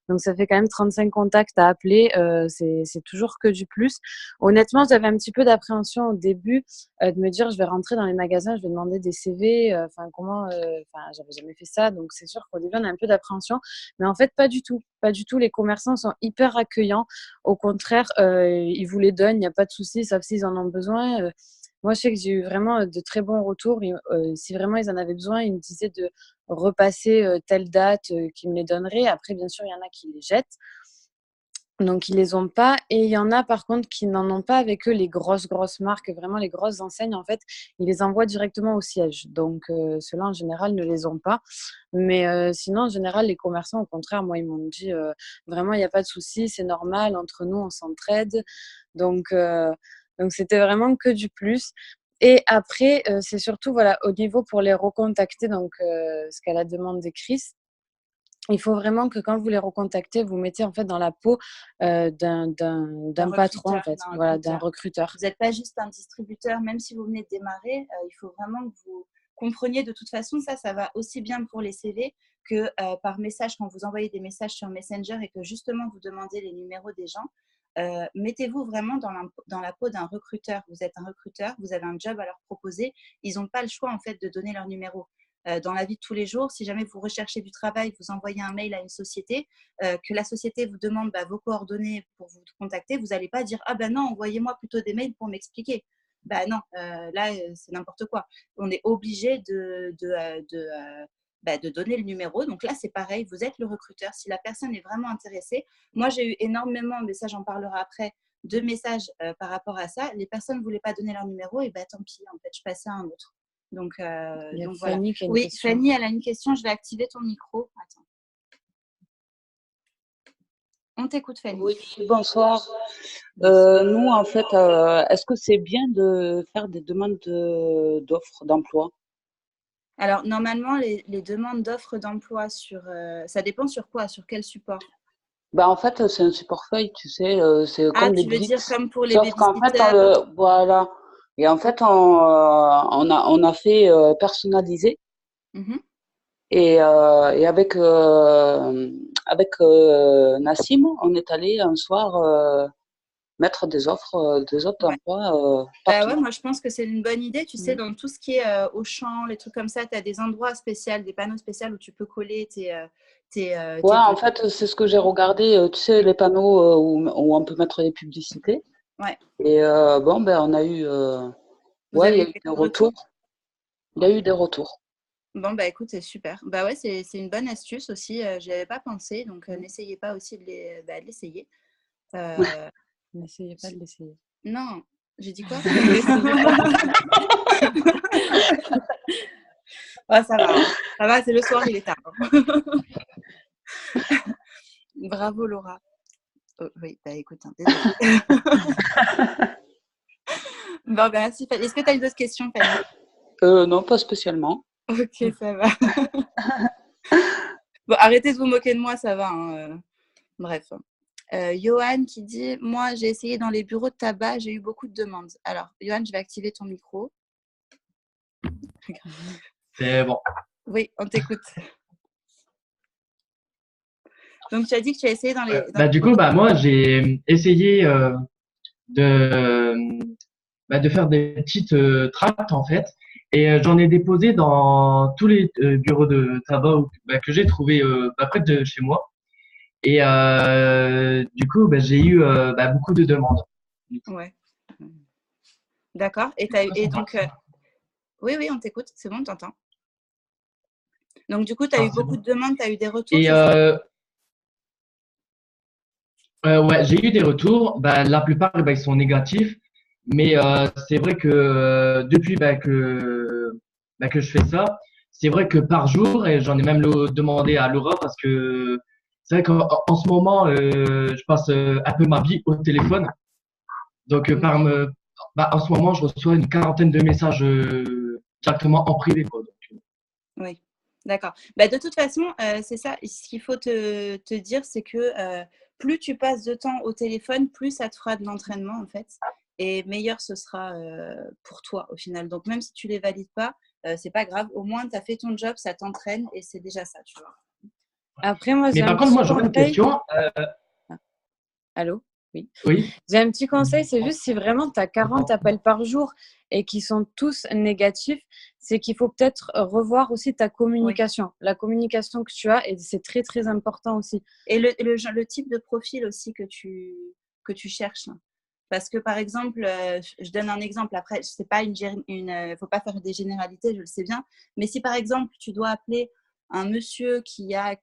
[SPEAKER 5] Donc ça fait quand même 35 contacts à appeler. C'est toujours que du plus. Honnêtement, j'avais un petit peu d'appréhension au début de me dire je vais rentrer dans les magasins, je vais demander des CV. Enfin comment Enfin, j'avais jamais fait ça, donc c'est sûr qu'au début on a un peu d'appréhension. Mais en fait, pas du tout. Pas du tout. Les commerçants sont hyper accueillants. Au contraire, ils vous les donnent, il n'y a pas de souci, sauf s'ils en ont besoin. Moi, je sais que j'ai eu vraiment de très bons retours. Si vraiment ils en avaient besoin, ils me disaient de repasser telle date qu'ils me les donneraient. Après, bien sûr, il y en a qui les jettent. Donc, ils les ont pas. Et il y en a, par contre, qui n'en ont pas avec eux, les grosses marques, vraiment les grosses enseignes, en fait, ils les envoient directement au siège. Donc, ceux-là, en général, ne les ont pas. Mais sinon, en général, les commerçants, au contraire, moi, ils m'ont dit vraiment, il n'y a pas de souci, c'est normal, entre nous, on s'entraide. Donc, c'était vraiment que du plus. Et après, c'est surtout, voilà, au niveau pour les recontacter, donc ce qu'elle a demandé Chris, il faut vraiment que quand vous les recontactez, vous mettez en fait dans la peau d'un patron, en fait, voilà, d'un recruteur.
[SPEAKER 4] Vous n'êtes pas juste un distributeur, même si vous venez de démarrer, il faut vraiment que vous compreniez de toute façon, ça va aussi bien pour les CV que par message, quand vous envoyez des messages sur Messenger et que justement vous demandez les numéros des gens. Mettez-vous vraiment dans la peau d'un recruteur. Vous êtes un recruteur, vous avez un job à leur proposer. Ils n'ont pas le choix en fait de donner leur numéro. Dans la vie de tous les jours, si jamais vous recherchez du travail, vous envoyez un mail à une société, que la société vous demande vos coordonnées pour vous contacter, vous n'allez pas dire « Ah ben non, envoyez-moi plutôt des mails pour m'expliquer ». Ben non, là, c'est n'importe quoi. On est obligé de donner le numéro. Donc là, c'est pareil, vous êtes le recruteur. Si la personne est vraiment intéressée, moi, j'ai eu énormément, mais ça, j'en parlerai après, de messages par rapport à ça. Les personnes ne voulaient pas donner leur numéro, et tant pis, en fait, je passais à un autre. Donc
[SPEAKER 5] Il y a
[SPEAKER 4] voilà.
[SPEAKER 5] Fanny qui a une
[SPEAKER 4] Oui,
[SPEAKER 5] question.
[SPEAKER 4] Fanny, elle a une question. Je vais activer ton micro. Attends. On t'écoute, Fanny.
[SPEAKER 6] Oui, bonsoir. Nous, en fait, est-ce que c'est bien de faire des demandes d'offres d'emploi?
[SPEAKER 4] Alors, normalement, les demandes d'offres d'emploi, ça dépend sur quoi? Sur quel support?
[SPEAKER 6] En fait, c'est un support feuille, tu sais, c'est
[SPEAKER 4] Ah,
[SPEAKER 6] comme les
[SPEAKER 4] tu veux dire
[SPEAKER 6] Blitz.
[SPEAKER 4] comme pour les
[SPEAKER 6] Sauf qu'en fait,
[SPEAKER 4] babysitters?
[SPEAKER 6] voilà. Et en fait, on a fait personnalisé.
[SPEAKER 4] Mhm.
[SPEAKER 6] Et avec Nassim, on est allé un soir mettre des offres
[SPEAKER 4] Ouais.
[SPEAKER 6] d'emploi
[SPEAKER 4] Ouais,
[SPEAKER 6] partout.
[SPEAKER 4] moi je pense que c'est une bonne idée. Tu sais, dans tout ce qui est Auchan, les trucs comme ça, tu as des endroits spéciaux, des panneaux spéciaux où tu peux coller tes
[SPEAKER 6] Ouais, en fait, c'est ce que j'ai regardé, tu sais, les panneaux où on peut mettre des publicités.
[SPEAKER 4] Ouais.
[SPEAKER 6] Et on a eu,
[SPEAKER 4] Vous avez
[SPEAKER 6] il y a
[SPEAKER 4] eu
[SPEAKER 6] eu
[SPEAKER 4] des
[SPEAKER 6] des
[SPEAKER 4] retours?
[SPEAKER 6] retours. Il y a eu des retours.
[SPEAKER 4] Bon, écoute, c'est super. Ouais, c'est une bonne astuce aussi. J'y avais pas pensé, donc n'essayez pas aussi de l'essayer.
[SPEAKER 5] N'essayez pas de l'essayer.
[SPEAKER 4] Non, j'ai dit quoi? Ouais, ça va, hein. Ça va, c'est le soir, il est tard. Bravo, Laura. Oh, oui, écoute, hein, désolée. Merci. Est-ce que tu as eu d'autres questions, Fanny?
[SPEAKER 6] Non, pas spécialement.
[SPEAKER 4] Ok, ça va. Bon, arrêtez de vous moquer de moi, ça va, hein. Bref. Johan qui dit « Moi, j'ai essayé dans les bureaux de tabac, j'ai eu beaucoup de demandes. » Alors, Johan, je vais activer ton micro.
[SPEAKER 7] C'est bon.
[SPEAKER 4] Oui, on t'écoute. Donc, tu as dit que tu as essayé dans les…
[SPEAKER 7] Du coup, moi, j'ai essayé de faire des petites tracts, en fait. Et j'en ai déposé dans tous les bureaux de tabac que j'ai trouvé près de chez moi. Et du coup, j'ai eu beaucoup de demandes.
[SPEAKER 4] Ouais. D'accord. Et donc… Oui, on t'écoute. C'est bon, on t'entend. Donc, du coup, tu as eu beaucoup de demandes, tu as eu des retours.
[SPEAKER 7] Et ouais, j'ai eu des retours. La plupart, ils sont négatifs. Mais c'est vrai que depuis que je fais ça, c'est vrai que par jour, et j'en ai même demandé à Laura parce que c'est vrai qu'en ce moment, je passe un peu ma vie au téléphone. Donc, en ce moment, je reçois une quarantaine de messages directement en privé, quoi.
[SPEAKER 4] Oui, d'accord. Bah, de toute façon, c'est ça. Ce qu'il faut te dire, c'est que plus tu passes de temps au téléphone, plus ça te fera de l'entraînement, en fait. Et meilleur ce sera pour toi, au final. Donc, même si tu les valides pas, c'est pas grave. Au moins, tu as fait ton job, ça t'entraîne et c'est déjà ça, tu vois.
[SPEAKER 5] Après, moi,
[SPEAKER 7] Mais
[SPEAKER 5] j'ai un
[SPEAKER 7] par contre,
[SPEAKER 5] petit
[SPEAKER 7] moi, j'aurais une
[SPEAKER 5] conseil.
[SPEAKER 7] question.
[SPEAKER 5] Ah, allô? Oui.
[SPEAKER 7] Oui.
[SPEAKER 5] J'ai un petit conseil, c'est juste si vraiment tu as 40 appels par jour et qui sont tous négatifs, c'est qu'il faut peut-être revoir aussi ta
[SPEAKER 4] Oui.
[SPEAKER 5] communication. La communication que tu as, et c'est très, très important aussi.
[SPEAKER 4] Et le type de profil aussi que tu cherches. Parce que, par exemple, je donne un exemple. Après, c'est pas faut pas faire des généralités, je le sais bien. Mais si, par exemple, tu dois appeler un monsieur qui a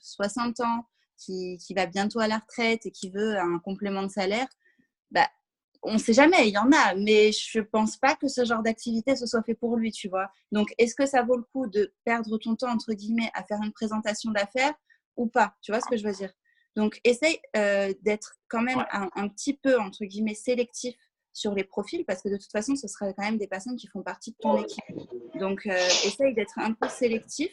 [SPEAKER 4] 60 ans, qui va bientôt à la retraite et qui veut un complément de salaire, bah, on ne sait jamais, il y en a. Mais je ne pense pas que ce genre d'activité, ce soit fait pour lui, tu vois. Donc, est-ce que ça vaut le coup de perdre ton temps, entre guillemets, à faire une présentation d'affaires ou pas? Tu vois ce que je veux dire? Donc, essaye d'être quand même un petit peu, entre guillemets, sélectif sur les profils, parce que de toute façon, ce sera quand même des personnes qui font partie de ton équipe. Donc, essaye d'être un peu sélectif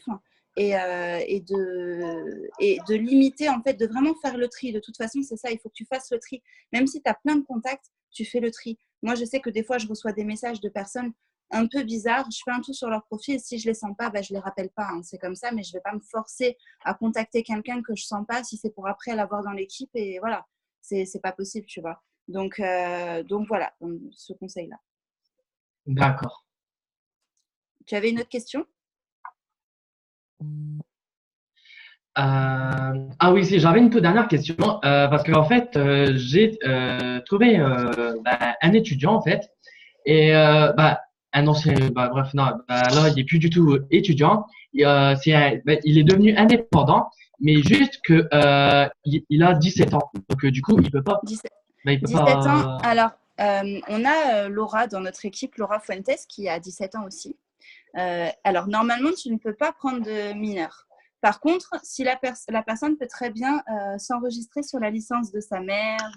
[SPEAKER 4] et de limiter, en fait, de vraiment faire le tri. De toute façon, c'est ça, il faut que tu fasses le tri. Même si tu as plein de contacts, tu fais le tri. Moi, je sais que des fois, je reçois des messages de personnes un peu bizarres. Je fais un tour sur leur profil. Si je ne les sens pas, je ne les rappelle pas. Hein. C'est comme ça, mais je ne vais pas me forcer à contacter quelqu'un que je sens pas si c'est pour après l'avoir dans l'équipe et voilà, c'est pas possible, tu vois. Donc voilà, ce conseil-là.
[SPEAKER 7] D'accord.
[SPEAKER 4] Tu avais une autre question?
[SPEAKER 7] Ah oui, si, j'avais une toute dernière question, parce qu'en fait, j'ai trouvé un étudiant, en fait, et un ancien, bref, non, là, il est plus du tout étudiant, il est devenu indépendant, mais juste que il a 17 ans, donc du coup, il peut pas,
[SPEAKER 4] 17,
[SPEAKER 7] il peut
[SPEAKER 4] 17 ans.
[SPEAKER 7] pas.
[SPEAKER 4] Alors, on a Laura dans notre équipe, Laura Fuentes, qui a 17 ans aussi. Alors, normalement, tu ne peux pas prendre de mineurs. Par contre, si la personne peut très bien s'enregistrer sur la licence de sa mère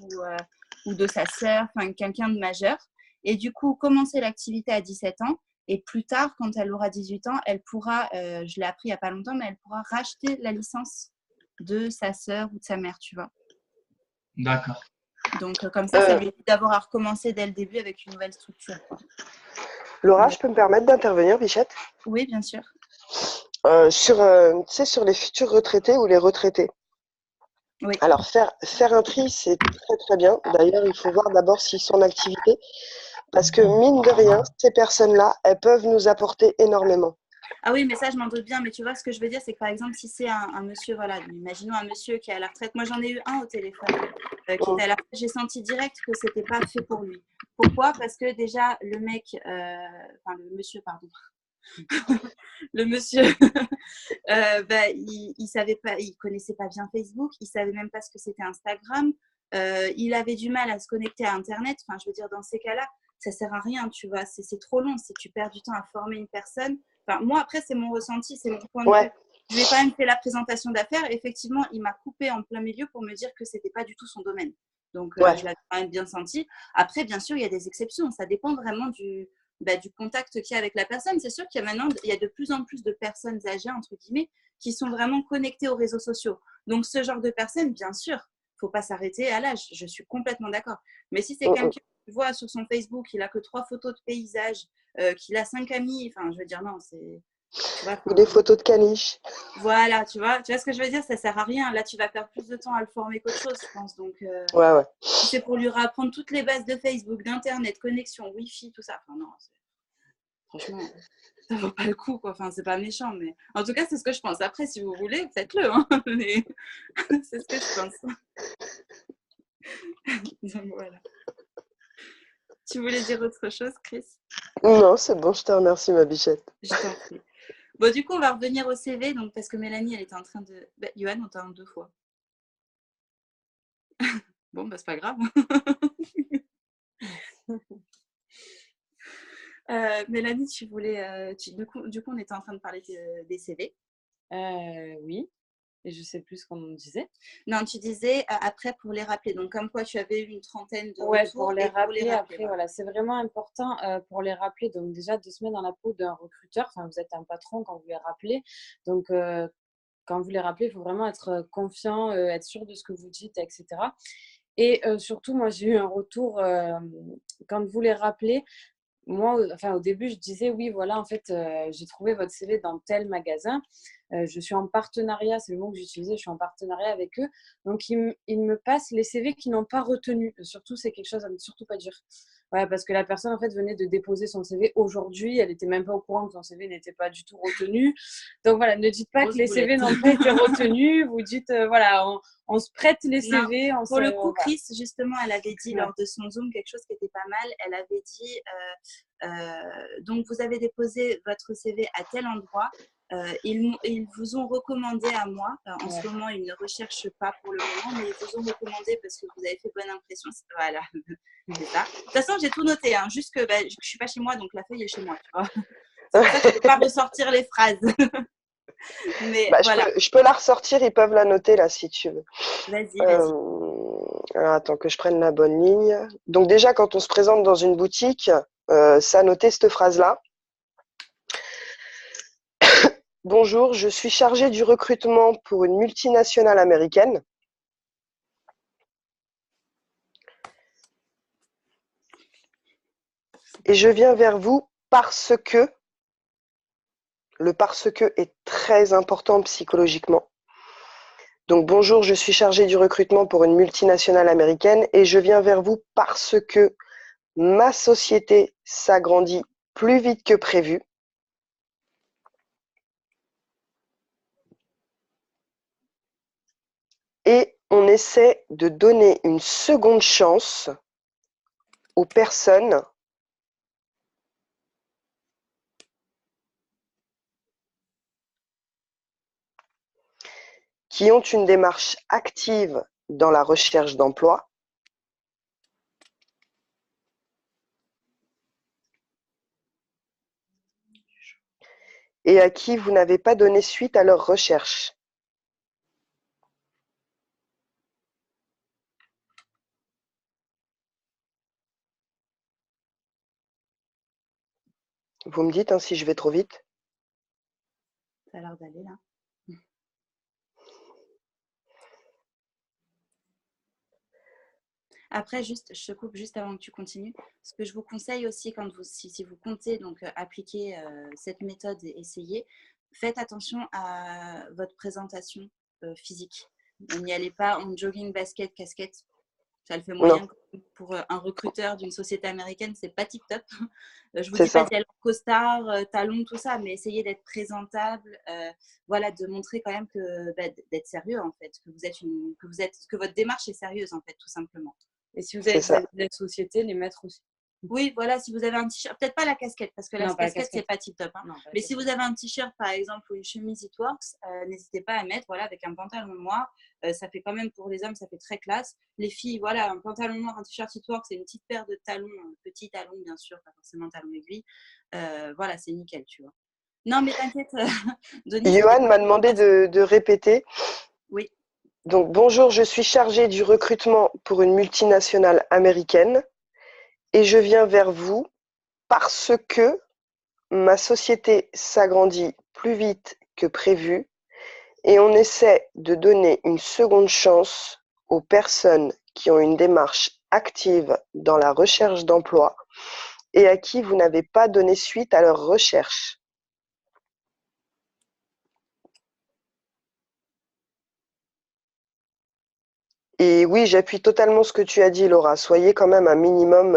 [SPEAKER 4] ou de sa sœur, enfin quelqu'un de majeur, et du coup commencer l'activité à 17 ans, et plus tard, quand elle aura 18 ans, elle pourra, je l'ai appris il n'y a pas longtemps, mais elle pourra racheter la licence de sa sœur ou de sa mère, tu vois.
[SPEAKER 7] D'accord.
[SPEAKER 4] Donc, comme ça lui évite d'avoir à recommencer dès le début avec une nouvelle structure, quoi.
[SPEAKER 3] Laura, je peux me permettre d'intervenir, Bichette?
[SPEAKER 4] Oui, bien sûr.
[SPEAKER 3] Sur, tu sais, sur les futurs retraités ou les retraités.
[SPEAKER 4] Oui.
[SPEAKER 3] Alors, faire un tri, c'est très très bien. D'ailleurs, il faut voir d'abord s'ils sont en activité. Parce que mine de rien, ces personnes-là, elles peuvent nous apporter énormément.
[SPEAKER 4] Ah oui, mais ça, je m'en doute bien. Mais tu vois, ce que je veux dire, c'est que par exemple, si c'est un monsieur, voilà, imaginons un monsieur qui est à la retraite. Moi, j'en ai eu un au téléphone qui était à la retraite. J'ai senti direct que c'était pas fait pour lui. Pourquoi? Parce que déjà, le mec, enfin, le monsieur, pardon. Le monsieur, il savait pas, il connaissait pas bien Facebook, il savait même pas ce que c'était Instagram, il avait du mal à se connecter à Internet. Enfin, je veux dire, dans ces cas-là, ça sert à rien, tu vois, c'est trop long. Si tu perds du temps à former une personne, enfin, moi après c'est mon ressenti, c'est mon point de vue. Je lui ai quand même fait la présentation d'affaires. Effectivement, il m'a coupé en plein milieu pour me dire que c'était pas du tout son domaine. Donc, je l'avais quand même bien senti. Après, bien sûr, il y a des exceptions. Ça dépend vraiment du contact qu'il y a avec la personne. C'est sûr qu'il y a maintenant, il y a de plus en plus de personnes âgées, entre guillemets, qui sont vraiment connectées aux réseaux sociaux. Donc, ce genre de personnes, bien sûr, il ne faut pas s'arrêter à l'âge. Je suis complètement d'accord. Mais si c'est quelqu'un que tu vois sur son Facebook, il n'a que 3 photos de paysages, qu'il a 5 amis, enfin, je veux dire, non, c'est... Tu vois,
[SPEAKER 3] ou des photos de caniche.
[SPEAKER 4] Voilà, tu vois ce que je veux dire, ça sert à rien. Là, tu vas perdre plus de temps à le former qu'autre chose, je pense. Donc, si c'est pour lui apprendre toutes les bases de Facebook, d'Internet, connexion, Wi-Fi, tout ça, enfin non, franchement, ça vaut pas le coup, quoi. Enfin, c'est pas méchant, mais en tout cas, c'est ce que je pense. Après, si vous voulez, faites-le, hein. Mais c'est ce que je pense. Donc voilà. Tu voulais dire autre chose, Chris?
[SPEAKER 3] Non, c'est bon, je te remercie, ma bichette.
[SPEAKER 4] Je t'en prie. Bon, du coup, on va revenir au CV, donc, parce que Mélanie, elle était en train de... Johan, on t'entend 2 fois. Bon, c'est pas grave. Mélanie, tu voulais... Du coup, on était en train de parler des CV.
[SPEAKER 5] Oui. Et je sais plus ce qu'on disait.
[SPEAKER 4] Non, tu disais après pour les rappeler. Donc, comme quoi tu avais eu une trentaine de
[SPEAKER 5] Ouais,
[SPEAKER 4] retours
[SPEAKER 5] pour les
[SPEAKER 4] et pour les
[SPEAKER 5] rappeler,
[SPEAKER 4] rappeler.
[SPEAKER 5] après, voilà, c'est vraiment important pour les rappeler. Donc, déjà, de se mettre dans la peau d'un recruteur. Enfin, vous êtes un patron quand vous les rappelez. Donc, quand vous les rappelez, il faut vraiment être confiant, être sûr de ce que vous dites, etc. Et surtout, moi, j'ai eu un retour quand vous les rappelez. Moi, au début, je disais oui, voilà, en fait, j'ai trouvé votre CV dans tel magasin. Je suis en partenariat, c'est le mot que j'utilisais, je suis en partenariat avec eux. Donc, ils me passent les CV qu'ils n'ont pas retenus. Surtout, c'est quelque chose à ne surtout pas dire. Ouais, parce que la personne, en fait, venait de déposer son CV aujourd'hui. Elle n'était même pas au courant que son CV n'était pas du tout retenu. Donc, voilà, ne dites pas
[SPEAKER 4] Grosse
[SPEAKER 5] que les CV
[SPEAKER 4] boulette.
[SPEAKER 5] n'ont pas été retenus. Vous dites, voilà, on se prête les
[SPEAKER 4] Non,
[SPEAKER 5] CV.
[SPEAKER 4] pour le coup,
[SPEAKER 5] voilà.
[SPEAKER 4] Chris, justement, elle avait dit
[SPEAKER 5] Ouais.
[SPEAKER 4] lors de son Zoom quelque chose qui était pas mal. Elle avait dit donc, vous avez déposé votre CV à tel endroit. Ils vous ont recommandé à moi. En ce moment, ils ne recherchent pas pour le moment, mais ils vous ont recommandé parce que vous avez fait bonne impression. Voilà, c'est ça. De toute façon, j'ai tout noté. Hein, juste que je ne suis pas chez moi, donc la feuille est chez moi. Tu vois. C'est pour ça que je ne peux pas ressortir les phrases. Mais
[SPEAKER 3] Bah,
[SPEAKER 4] voilà.
[SPEAKER 3] je peux la ressortir, ils peuvent la noter là si tu veux.
[SPEAKER 4] Vas-y.
[SPEAKER 3] Alors, attends que je prenne la bonne ligne. Donc déjà, quand on se présente dans une boutique, ça a noté cette phrase-là. Bonjour, je suis chargée du recrutement pour une multinationale américaine. Et je viens vers vous parce que, le parce que est très important psychologiquement. Donc bonjour, je suis chargée du recrutement pour une multinationale américaine et je viens vers vous parce que ma société s'agrandit plus vite que prévu. Et on essaie de donner une seconde chance aux personnes qui ont une démarche active dans la recherche d'emploi et à qui vous n'avez pas donné suite à leur recherche. Vous me dites si je vais trop vite.
[SPEAKER 4] Ça a l'air d'aller là. Après, juste, je te coupe juste avant que tu continues. Ce que je vous conseille aussi, si vous comptez donc appliquer cette méthode et essayer, faites attention à votre présentation physique. N'y allez pas en jogging, basket, casquette. Ça le fait moyen.
[SPEAKER 3] Non,
[SPEAKER 4] Pour un recruteur d'une société américaine, c'est pas tip top. Je vous
[SPEAKER 3] c'est
[SPEAKER 4] dis pas
[SPEAKER 3] ça.
[SPEAKER 4] d'y aller en costard, talons, tout ça, mais essayez d'être présentable. Voilà, de montrer quand même d'être sérieux en fait, que votre démarche est sérieuse en fait, tout simplement.
[SPEAKER 5] Et si vous
[SPEAKER 3] C'est
[SPEAKER 5] avez
[SPEAKER 3] ça.
[SPEAKER 5] des avis de société, les mettre aussi.
[SPEAKER 4] Oui, voilà, si vous avez un t-shirt, peut-être pas la casquette, parce que la
[SPEAKER 5] Non, pas la
[SPEAKER 4] casquette, c'est
[SPEAKER 5] casquette.
[SPEAKER 4] pas tip top. Hein.
[SPEAKER 5] Non, pas la
[SPEAKER 4] Mais si
[SPEAKER 5] casquette.
[SPEAKER 4] vous avez un t-shirt, par exemple, ou une chemise It Works, n'hésitez pas à mettre, voilà, avec un pantalon noir. Ça fait quand même, pour les hommes, ça fait très classe. Les filles, voilà, un pantalon noir, un t-shirt It Works et une petite paire de talons, petits talons, bien sûr, pas forcément talons aiguilles. Voilà, c'est nickel, tu vois. Non, mais t'inquiète, Denis, c'était
[SPEAKER 3] Johan
[SPEAKER 4] pas...
[SPEAKER 3] m'a demandé de répéter.
[SPEAKER 4] Oui.
[SPEAKER 3] Donc bonjour, je suis chargée du recrutement pour une multinationale américaine et je viens vers vous parce que ma société s'agrandit plus vite que prévu et on essaie de donner une seconde chance aux personnes qui ont une démarche active dans la recherche d'emploi et à qui vous n'avez pas donné suite à leur recherche. Et oui, j'appuie totalement ce que tu as dit, Laura. Soyez quand même un minimum...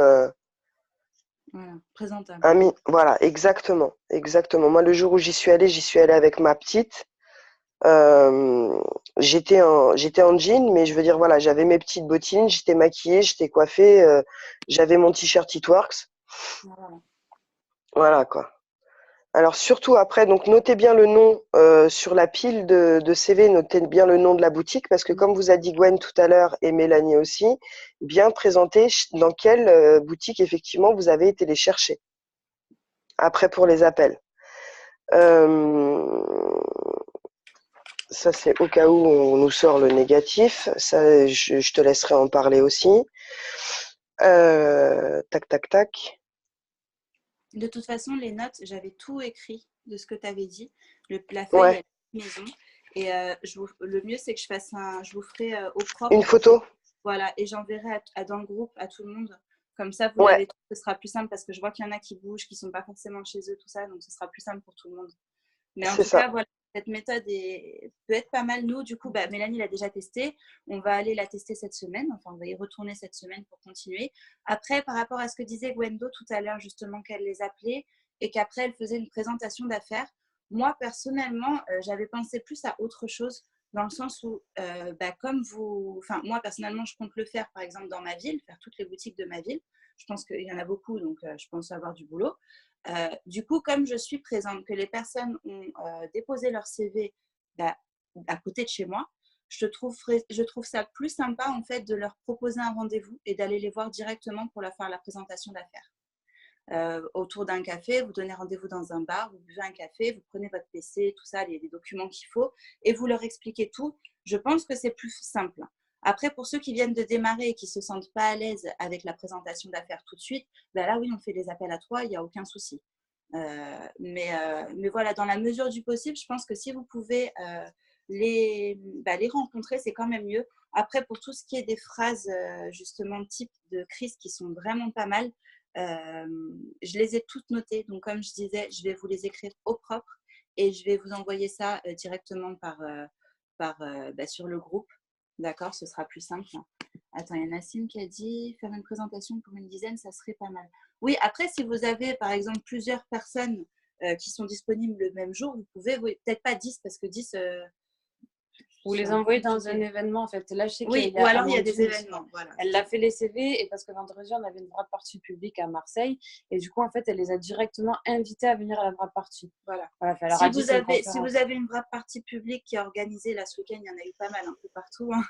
[SPEAKER 4] Voilà, présentable.
[SPEAKER 3] Voilà, exactement, exactement. Moi, le jour où j'y suis allée avec ma petite. J'étais en jean, mais je veux dire, voilà, j'avais mes petites bottines, j'étais maquillée, j'étais coiffée, j'avais mon t-shirt It Works.
[SPEAKER 4] Voilà.
[SPEAKER 3] Voilà, quoi. Alors, surtout après, donc notez bien le nom sur la pile de CV, notez bien le nom de la boutique, parce que comme vous a dit Gwen tout à l'heure et Mélanie aussi, bien présenter dans quelle boutique, effectivement, vous avez été les chercher. Après, pour les appels. Ça, c'est au cas où on nous sort le négatif. Ça, je te laisserai en parler aussi. Tac, tac, tac.
[SPEAKER 4] De toute façon, les notes, j'avais tout écrit de ce que tu avais dit. La feuille,
[SPEAKER 3] Ouais.
[SPEAKER 4] elle est à la maison. Et le mieux, c'est que je vous ferai au propre.
[SPEAKER 3] Une photo?
[SPEAKER 4] Voilà, et j'enverrai dans le groupe à tout le monde. Comme ça, vous
[SPEAKER 3] Ouais.
[SPEAKER 4] l'avez tout, ce sera plus simple parce que je vois qu'il y en a qui bougent, qui ne sont pas forcément chez eux, tout ça. Donc, ce sera plus simple pour tout le monde. Mais en
[SPEAKER 3] C'est
[SPEAKER 4] tout
[SPEAKER 3] ça.
[SPEAKER 4] cas, voilà, cette méthode peut être pas mal. Nous, du coup, Mélanie l'a déjà testée. On va aller la tester cette semaine. Enfin, on va y retourner cette semaine pour continuer. Après, par rapport à ce que disait Gwendo tout à l'heure, justement, qu'elle les appelait et qu'après, elle faisait une présentation d'affaires. Moi, personnellement, j'avais pensé plus à autre chose dans le sens où, comme vous... Enfin, moi, personnellement, je compte le faire, par exemple, dans ma ville, faire toutes les boutiques de ma ville. Je pense qu'il y en a beaucoup, donc je pense avoir du boulot. Du coup, comme je suis présente, que les personnes ont déposé leur CV à côté de chez moi, je trouve ça plus sympa en fait de leur proposer un rendez-vous et d'aller les voir directement pour leur faire la présentation d'affaires. Autour d'un café, vous donnez rendez-vous dans un bar, vous buvez un café, vous prenez votre PC, tout ça, les documents qu'il faut, et vous leur expliquez tout. Je pense que c'est plus simple. Après, pour ceux qui viennent de démarrer et qui ne se sentent pas à l'aise avec la présentation d'affaires tout de suite, là oui, on fait des appels à 3, il n'y a aucun souci. Mais voilà, dans la mesure du possible, je pense que si vous pouvez les rencontrer, c'est quand même mieux. Après, pour tout ce qui est des phrases, justement, type de Chris qui sont vraiment pas mal, je les ai toutes notées. Donc, comme je disais, je vais vous les écrire au propre et je vais vous envoyer ça directement sur le groupe. D'accord, ce sera plus simple. Attends, il y a Nassine qui a dit faire une présentation pour une dizaine, ça serait pas mal. Oui, après, si vous avez par exemple plusieurs personnes qui sont disponibles le même jour, vous pouvez, peut-être pas 10 parce que 10.
[SPEAKER 5] Vous les envoyez dans un événement en fait. Là, je sais
[SPEAKER 4] Oui,
[SPEAKER 5] qu'il y a
[SPEAKER 4] ou alors il y a des
[SPEAKER 5] Amandine,
[SPEAKER 4] événements. Voilà.
[SPEAKER 5] Elle a fait les CV et parce que vendredi, on avait une wrap party publique à Marseille et du coup, en fait, elle les a directement invités à venir à la wrap party.
[SPEAKER 4] Voilà.
[SPEAKER 5] Si
[SPEAKER 4] vous avez une wrap party publique qui est organisée, là ce week-end, il y en a eu pas mal un peu partout. Hein.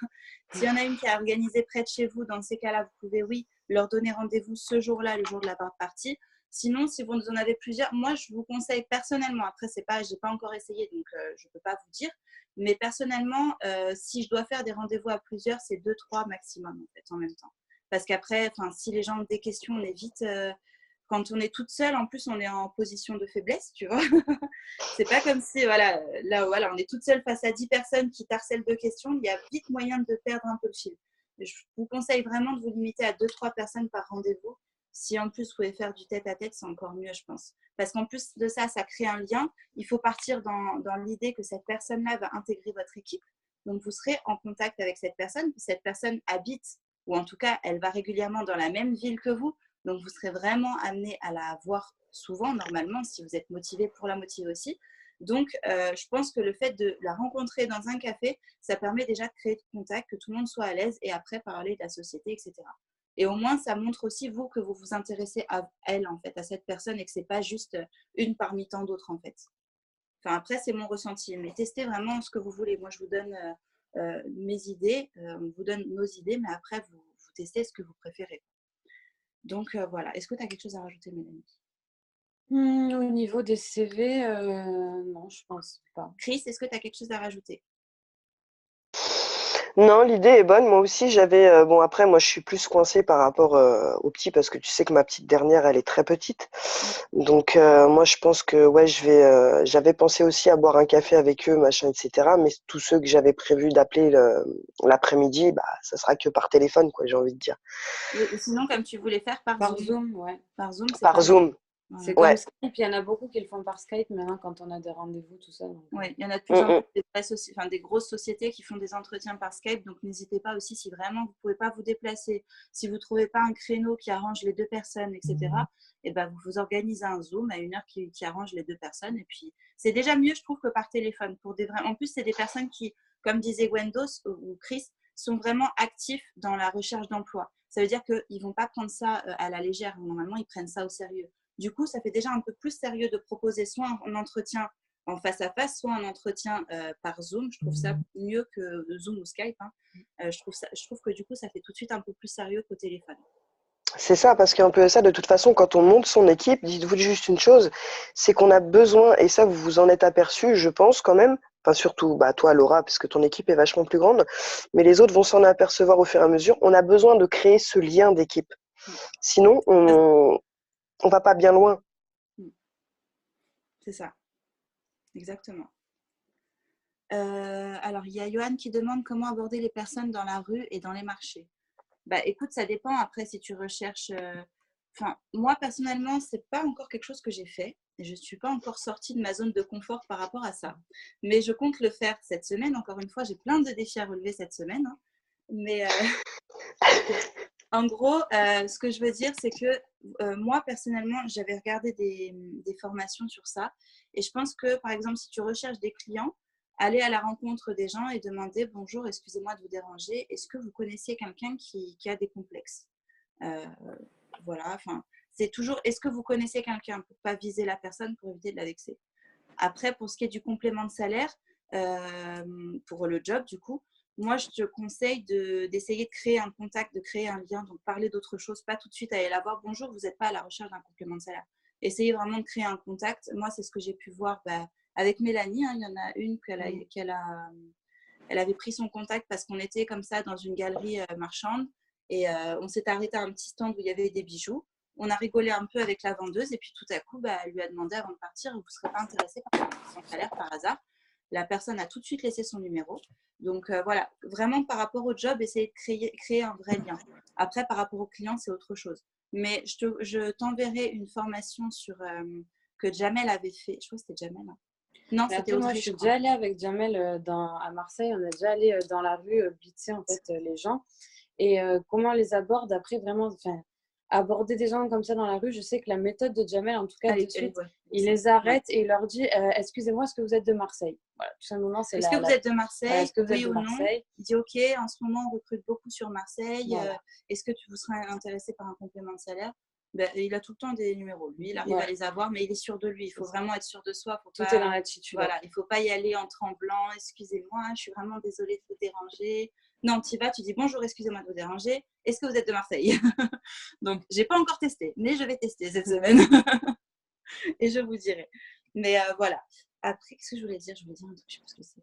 [SPEAKER 4] S'il y en a une qui est organisée près de chez vous, dans ces cas-là, vous pouvez, oui, leur donner rendez-vous ce jour-là, le jour de la wrap party. Sinon, si vous en avez plusieurs, moi, je vous conseille personnellement, après, je n'ai pas encore essayé, donc je ne peux pas vous dire, mais personnellement, si je dois faire des rendez-vous à plusieurs, c'est 2-3 maximum, en fait, en même temps. Parce qu'après, si les gens ont des questions, on est vite... quand on est toute seule, en plus, on est en position de faiblesse, tu vois. C'est pas comme si, voilà, on est toute seule face à 10 personnes qui t'harcèlent de questions. Il y a vite moyen de perdre un peu le fil. Je vous conseille vraiment de vous limiter à 2-3 personnes par rendez-vous. Si en plus, vous pouvez faire du tête-à-tête, c'est encore mieux, je pense. Parce qu'en plus de ça, ça crée un lien. Il faut partir dans l'idée que cette personne-là va intégrer votre équipe. Donc, vous serez en contact avec cette personne. Cette personne habite, ou en tout cas, elle va régulièrement dans la même ville que vous. Donc, vous serez vraiment amené à la voir souvent, normalement, si vous êtes motivé pour la motiver aussi. Donc, je pense que le fait de la rencontrer dans un café, ça permet déjà de créer de contact, que tout le monde soit à l'aise et après parler de la société, etc. Et au moins, ça montre aussi, vous, que vous vous intéressez à elle, en fait, à cette personne et que ce n'est pas juste une parmi tant d'autres, en fait. Enfin, après, c'est mon ressenti. Mais testez vraiment ce que vous voulez. Moi, je vous donne mes idées, on vous donne nos idées, mais après, vous testez ce que vous préférez. Donc, voilà. Est-ce que tu as quelque chose à rajouter, Mélanie?
[SPEAKER 5] Au niveau des CV, non, je pense pas.
[SPEAKER 4] Chris, est-ce que tu as quelque chose à rajouter?
[SPEAKER 3] Non, l'idée est bonne. Moi aussi, j'avais. Bon, après, moi, je suis plus coincée par rapport au petit parce que tu sais que ma petite dernière, elle est très petite. Donc, moi, je pense que ouais, j'avais pensé aussi à boire un café avec eux, machin, etc. Mais tous ceux que j'avais prévu d'appeler l'après-midi, ça sera que par téléphone, quoi, j'ai envie de dire.
[SPEAKER 4] Et sinon, comme tu voulais faire par Zoom,
[SPEAKER 5] ouais.
[SPEAKER 4] Par Zoom, c'est
[SPEAKER 3] Par
[SPEAKER 4] pas
[SPEAKER 3] Zoom.
[SPEAKER 4] mal.
[SPEAKER 5] C'est comme Skype, il y en a beaucoup qui le font par Skype maintenant quand on a des rendez-vous, tout ça.
[SPEAKER 4] Oui, il y en a de plus en plus des grosses sociétés qui font des entretiens par Skype, donc n'hésitez pas aussi si vraiment vous ne pouvez pas vous déplacer, si vous ne trouvez pas un créneau qui arrange les deux personnes, etc., et vous organisez un Zoom à une heure qui arrange les deux personnes. Et puis, c'est déjà mieux, je trouve, que par téléphone. En plus, c'est des personnes qui, comme disait Gwendos ou Chris, sont vraiment actifs dans la recherche d'emploi. Ça veut dire qu'ils ne vont pas prendre ça à la légère. Normalement, ils prennent ça au sérieux. Du coup, ça fait déjà un peu plus sérieux de proposer soit un entretien en face à face, soit un entretien par Zoom. Je trouve ça mieux que Zoom ou Skype. Hein. Je trouve que du coup, ça fait tout de suite un peu plus sérieux qu'au téléphone.
[SPEAKER 3] C'est ça, parce qu'un peu ça, de toute façon, quand on monte son équipe, dites-vous juste une chose, c'est qu'on a besoin, et ça vous vous en êtes aperçu, je pense quand même, enfin surtout bah, toi Laura, parce que ton équipe est vachement plus grande, mais les autres vont s'en apercevoir au fur et à mesure, on a besoin de créer ce lien d'équipe. Sinon, on va pas bien loin.
[SPEAKER 4] C'est ça, exactement. Alors, il y a Johan qui demande comment aborder les personnes dans la rue et dans les marchés. Bah, écoute, ça dépend après si tu recherches. Enfin, moi, personnellement, c'est pas encore quelque chose que j'ai fait. Je ne suis pas encore sortie de ma zone de confort par rapport à ça. Mais je compte le faire cette semaine. Encore une fois, j'ai plein de défis à relever cette semaine. Hein. Mais en gros, ce que je veux dire, c'est que moi, personnellement, j'avais regardé des formations sur ça. Et je pense que, par exemple, si tu recherches des clients, aller à la rencontre des gens et demander bonjour, excusez-moi de vous déranger, est-ce que vous connaissez quelqu'un qui a des complexes Voilà, enfin, c'est toujours est-ce que vous connaissez quelqu'un pour ne pas viser la personne pour éviter de la vexer. Après, pour ce qui est du complément de salaire, pour le job, du coup, moi, je te conseille d'essayer de créer un contact, de créer un lien, donc parler d'autre chose, pas tout de suite aller la voir. Bonjour, vous n'êtes pas à la recherche d'un complément de salaire. Essayez vraiment de créer un contact. Moi, c'est ce que j'ai pu voir avec Mélanie. Hein, il y en a une elle avait pris son contact parce qu'on était comme ça dans une galerie marchande et on s'est arrêté à un petit stand où il y avait des bijoux. On a rigolé un peu avec la vendeuse et puis tout à coup, elle lui a demandé avant de partir, vous ne serez pas intéressé par son salaire par hasard. La personne a tout de suite laissé son numéro. Donc voilà, vraiment par rapport au job, essayer de créer un vrai lien. Après, par rapport au client, c'est autre chose. Mais je t'enverrai une formation que Jamel avait fait. Je crois que c'était Jamel. Hein. Non, c'était
[SPEAKER 5] Après, moi,
[SPEAKER 4] Audrey,
[SPEAKER 5] je suis
[SPEAKER 4] je crois.
[SPEAKER 5] déjà allée avec Jamel à Marseille. On est déjà allé dans la rue blitzer en fait, les gens. Et comment on les aborde après, vraiment, enfin, aborder des gens comme ça dans la rue, je sais que la méthode de Jamel, en tout cas, de suite, il les arrête et il leur dit excusez-moi, est-ce que vous êtes de Marseille? Voilà, tout simplement, c'est
[SPEAKER 4] Est-ce que vous êtes de Marseille?
[SPEAKER 5] Est-ce que vous
[SPEAKER 4] oui
[SPEAKER 5] êtes de
[SPEAKER 4] ou
[SPEAKER 5] Marseille?
[SPEAKER 4] non? Il dit ok, en ce moment, on recrute beaucoup sur Marseille.
[SPEAKER 5] Voilà.
[SPEAKER 4] Est-ce que vous serez intéressé par un complément de salaire? Il a tout le temps des numéros. Lui, il arrive
[SPEAKER 5] Ouais.
[SPEAKER 4] à les avoir, mais il est sûr de lui. Il faut vraiment être sûr de soi. Faut
[SPEAKER 5] Tout
[SPEAKER 4] pas,
[SPEAKER 5] est dans l'attitude.
[SPEAKER 4] voilà, il ne faut pas y aller en tremblant. Excusez-moi, je suis vraiment désolée de vous déranger. Non, tu y vas, tu dis bonjour, excusez-moi de vous déranger. Est-ce que vous êtes de Marseille? Donc, j'ai pas encore testé, mais je vais tester cette semaine et je vous dirai. Mais voilà. Après, qu'est-ce que je voulais dire? Je voulais dire un truc, je sais pas ce que c'est.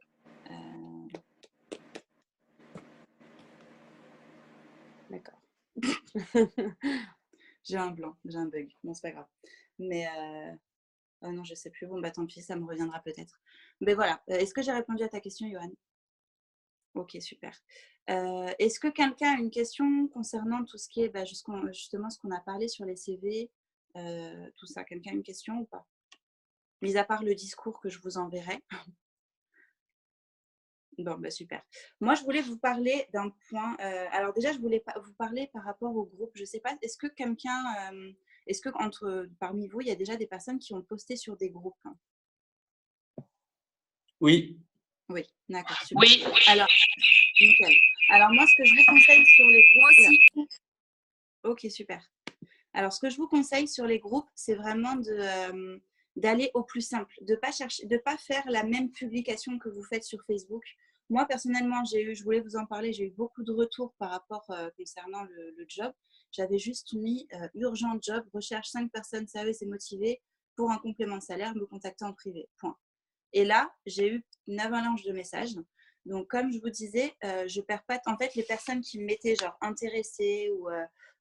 [SPEAKER 5] D'accord.
[SPEAKER 4] J'ai un blanc, j'ai un bug. Bon, c'est pas grave. Mais oh non, je sais plus. Bon, tant pis, ça me reviendra peut-être. Mais voilà. Est-ce que j'ai répondu à ta question, Johan? Ok, super. Est-ce que quelqu'un a une question concernant tout ce qui est justement ce qu'on a parlé sur les CV, tout ça? Quelqu'un a une question ou pas? Mis à part le discours que je vous enverrai. Bon, super. Moi, je voulais vous parler d'un point. Alors déjà, je voulais vous parler par rapport au groupe. Je ne sais pas, est-ce que parmi vous, il y a déjà des personnes qui ont posté sur des groupes?
[SPEAKER 8] Oui.
[SPEAKER 4] Oui, d'accord. Super. Oui. Alors, nickel. Alors moi, ce que je vous conseille sur les groupes.
[SPEAKER 1] Moi aussi.
[SPEAKER 4] Ok, super. Alors, ce que je vous conseille sur les groupes, c'est vraiment d'aller au plus simple, de pas faire la même publication que vous faites sur Facebook. Moi, personnellement, je voulais vous en parler, j'ai eu beaucoup de retours par rapport concernant le job. J'avais juste mis urgent job, recherche 5 personnes sérieuses et motivées pour un complément de salaire, me contacter en privé. Point. Et là, j'ai eu une avalanche de messages. Donc, comme je vous disais, je perds pas. En fait, les personnes qui me mettaient genre intéressées ou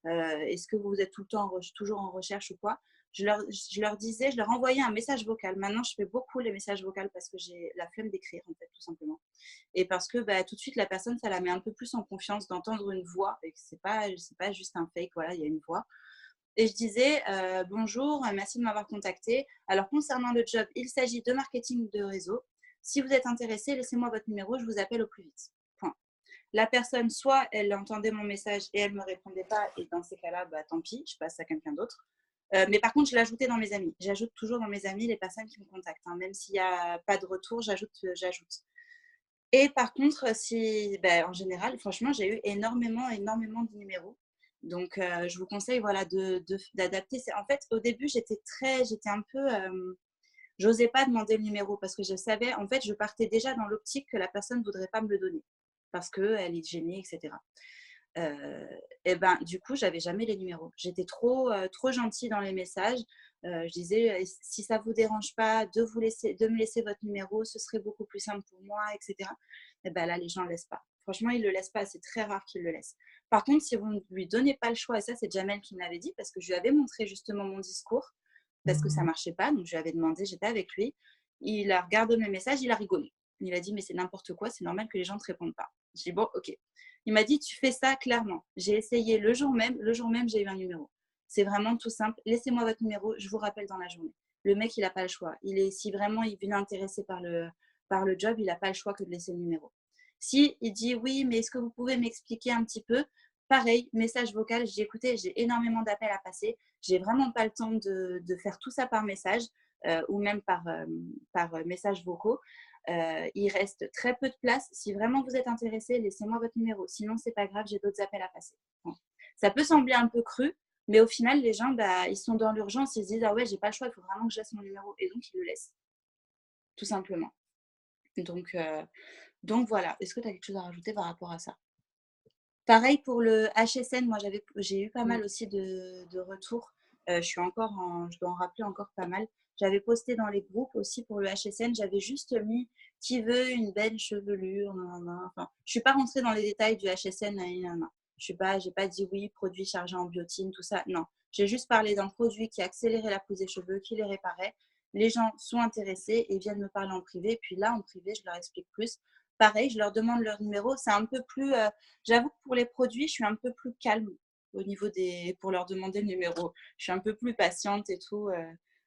[SPEAKER 4] est-ce que vous êtes tout le temps toujours en recherche ou quoi, je leur envoyais un message vocal. Maintenant, je fais beaucoup les messages vocaux parce que j'ai la flemme d'écrire, en fait, tout simplement. Et parce que tout de suite, la personne, ça la met un peu plus en confiance d'entendre une voix et que c'est pas juste un fake. Voilà, il y a une voix. Et je disais bonjour, merci de m'avoir contacté. Alors, concernant le job, il s'agit de marketing de réseau. Si vous êtes intéressé, laissez-moi votre numéro, je vous appelle au plus vite. Point. La personne, soit elle entendait mon message et elle ne me répondait pas, et dans ces cas-là, tant pis, je passe à quelqu'un d'autre. Mais par contre, je l'ajoutais dans mes amis. J'ajoute toujours dans mes amis les personnes qui me contactent. Hein. Même s'il n'y a pas de retour, j'ajoute. Et par contre, en général, franchement, j'ai eu énormément de numéros. Donc, je vous conseille d'adapter. En fait, au début, j'étais un peu. J'osais pas demander le numéro parce que je savais, en fait, je partais déjà dans l'optique que la personne ne voudrait pas me le donner parce qu'elle est gênée, etc. Et ben, du coup, j'avais jamais les numéros. J'étais trop gentille dans les messages. Je disais, si ça vous dérange pas de me laisser votre numéro, ce serait beaucoup plus simple pour moi, etc. Et ben là, les gens ne le laissent pas. Franchement, ils le laissent pas. C'est très rare qu'ils le laissent. Par contre, si vous ne lui donnez pas le choix, et ça, c'est Jamel qui me l'avait dit, parce que je lui avais montré justement mon discours, parce que ça marchait pas. Donc, je lui avais demandé, j'étais avec lui. Il a regardé mes messages, il a rigolé. Il a dit, mais c'est n'importe quoi, c'est normal que les gens ne te répondent pas. Je dis, bon, ok. Il m'a dit, tu fais ça clairement. J'ai essayé le jour même, j'ai eu un numéro. C'est vraiment tout simple. Laissez-moi votre numéro, je vous rappelle dans la journée. Le mec, il n'a pas le choix. Si vraiment il est intéressé par le job, il n'a pas le choix que de laisser le numéro. Si il dit, oui, mais est-ce que vous pouvez m'expliquer un petit peu? Pareil, message vocal, j'ai écouté, j'ai énormément d'appels à passer. J'ai vraiment pas le temps de faire tout ça par message ou même par message vocaux. Il reste très peu de place. Si vraiment vous êtes intéressé, laissez-moi votre numéro. Sinon, c'est pas grave, j'ai d'autres appels à passer. Bon. Ça peut sembler un peu cru, mais au final, les gens, ils sont dans l'urgence. Ils se disent, ah ouais, j'ai pas le choix, il faut vraiment que je laisse mon numéro. Et donc, ils le laissent, tout simplement. Donc voilà. Est-ce que tu as quelque chose à rajouter par rapport à ça? Pareil pour le HSN, moi j'ai eu pas mal aussi de retours. Je dois en rappeler encore pas mal. J'avais posté dans les groupes aussi pour le HSN, j'avais juste mis qui veut une belle chevelure. Enfin, je suis pas rentrée dans les détails du HSN. J'ai pas dit oui, produit chargé en biotine, tout ça. Non, j'ai juste parlé d'un produit qui accélérait la pousse des cheveux, qui les réparait. Les gens sont intéressés et viennent me parler en privé. Puis là, en privé, je leur explique plus. Pareil, je leur demande leur numéro. C'est un peu plus. J'avoue que pour les produits, je suis un peu plus calme au niveau pour leur demander le numéro. Je suis un peu plus patiente et tout.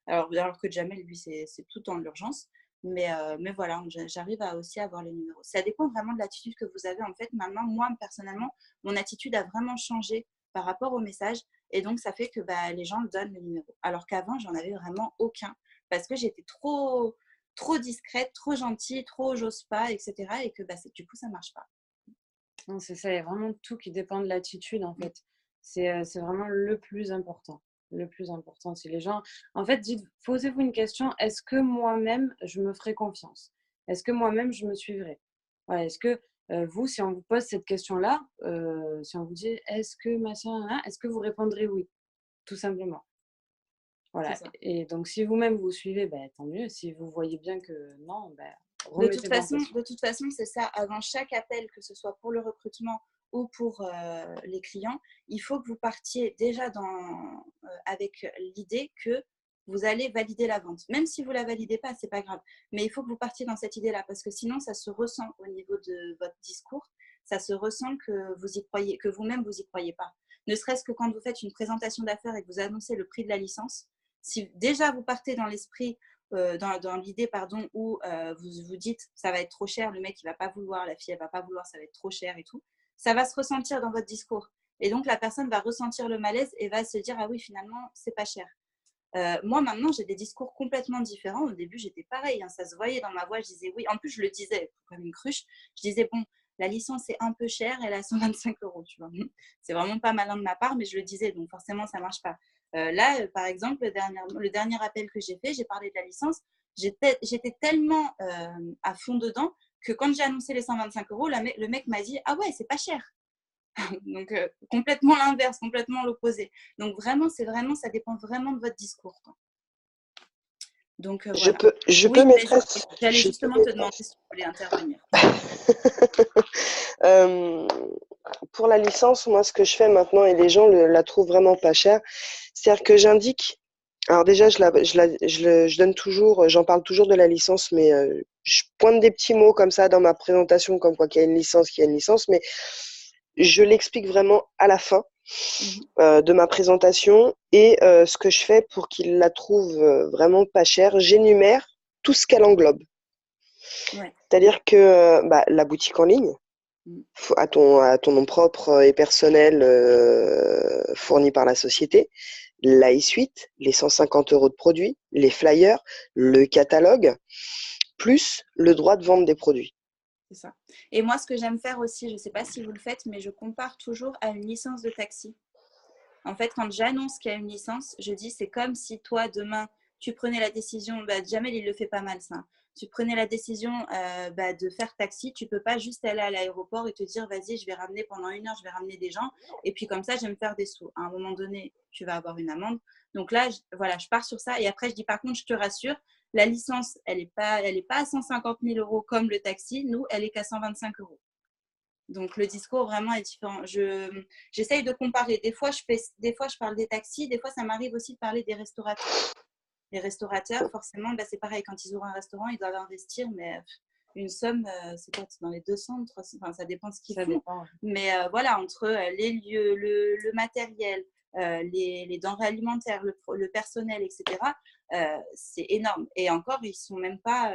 [SPEAKER 4] Alors que Jamel, lui, c'est tout dans l'urgence. Mais voilà, j'arrive à aussi avoir les numéros. Ça dépend vraiment de l'attitude que vous avez. En fait, maintenant, moi, personnellement, mon attitude a vraiment changé par rapport au message. Et donc, ça fait que les gens me donnent le numéro. Alors qu'avant, j'en avais vraiment aucun. Parce que j'étais trop discrète, trop gentille, trop j'ose pas, etc. Et que du coup, ça marche pas.
[SPEAKER 5] Non, c'est ça, il y a vraiment tout qui dépend de l'attitude, en fait. C'est vraiment le plus important. Le plus important, c'est les gens. En fait, posez-vous une question, est-ce que moi-même, je me ferai confiance? Est-ce que moi-même, je me suivrai? Voilà, est-ce que vous, si on vous pose cette question-là, si on vous dit, est-ce que machin, est-ce que vous répondrez oui? Tout simplement. Voilà. Et donc, si vous-même vous suivez, tant mieux. Si vous voyez bien que non,
[SPEAKER 4] de toute façon, c'est ça. Avant chaque appel, que ce soit pour le recrutement ou pour les clients, il faut que vous partiez déjà avec l'idée que vous allez valider la vente. Même si vous ne la validez pas, ce n'est pas grave. Mais il faut que vous partiez dans cette idée-là parce que sinon, ça se ressent au niveau de votre discours. Ça se ressent que vous y croyez, que vous-même, vous n'y croyez pas. Ne serait-ce que quand vous faites une présentation d'affaires et que vous annoncez le prix de la licence, si déjà vous partez dans l'esprit, dans l'idée, où vous vous dites ça va être trop cher, le mec il va pas vouloir, la fille elle va pas vouloir, ça va être trop cher et tout, ça va se ressentir dans votre discours. Et donc la personne va ressentir le malaise et va se dire ah oui, finalement c'est pas cher. Moi maintenant j'ai des discours complètement différents. Au début j'étais pareil, ça se voyait dans ma voix, je disais oui, en plus je le disais comme une cruche, je disais bon, la licence est un peu chère, elle est à 125 €, tu vois. C'est vraiment pas malin de ma part, mais je le disais, donc forcément ça marche pas. Là, par exemple, le dernier appel que j'ai fait, j'ai parlé de la licence. J'étais tellement à fond dedans que quand j'ai annoncé les 125 €, le mec m'a dit « Ah ouais, c'est pas cher !» Donc, complètement l'inverse, complètement l'opposé. Donc, vraiment, ça dépend vraiment de votre discours, quoi. Donc, voilà.
[SPEAKER 3] Je peux, maîtresse.
[SPEAKER 4] J'allais justement te demander si tu voulais intervenir.
[SPEAKER 3] Pour la licence, moi, ce que je fais maintenant, et les gens la trouvent vraiment pas chère, c'est-à-dire que j'indique. Alors déjà, je donne toujours, j'en parle toujours de la licence, mais je pointe des petits mots comme ça dans ma présentation, comme quoi qu'il y a une licence, mais je l'explique vraiment à la fin de ma présentation. Et ce que je fais pour qu'ils la trouvent vraiment pas chère, j'énumère tout ce qu'elle englobe. Ouais. C'est-à-dire que la boutique en ligne, à ton nom propre et personnel fourni par la société, la e-suite, les 150 € de produits, les flyers, le catalogue, plus le droit de vente des produits.
[SPEAKER 4] C'est ça. Et moi, ce que j'aime faire aussi, je ne sais pas si vous le faites, mais je compare toujours à une licence de taxi. En fait, quand j'annonce qu'il y a une licence, je dis c'est comme si toi, demain, tu prenais la décision, Jamel, il le fait pas mal ça. tu prenais la décision de faire taxi, tu peux pas juste aller à l'aéroport et te dire vas-y, je vais ramener pendant 1 heure, je vais ramener des gens et puis comme ça, je vais me faire des sous. À un moment donné, tu vas avoir une amende. Donc là, je pars sur ça et après, je dis par contre, je te rassure, la licence, elle est pas à 150 000 euros comme le taxi. Nous, elle est qu'à 125 euros. Donc, le discours vraiment est différent. J'essaye de comparer. Des fois, je parle des taxis. Des fois, ça m'arrive aussi de parler des restaurateurs. Les restaurateurs, forcément, c'est pareil. Quand ils ouvrent un restaurant, ils doivent investir, mais une somme, c'est quoi, c'est dans les 200, 300, enfin, ça dépend de ce qu'ils font.
[SPEAKER 5] dépend.
[SPEAKER 4] Mais voilà, entre les lieux, le matériel, les denrées alimentaires, le personnel, etc., c'est énorme. Et encore, ils ne sont même pas,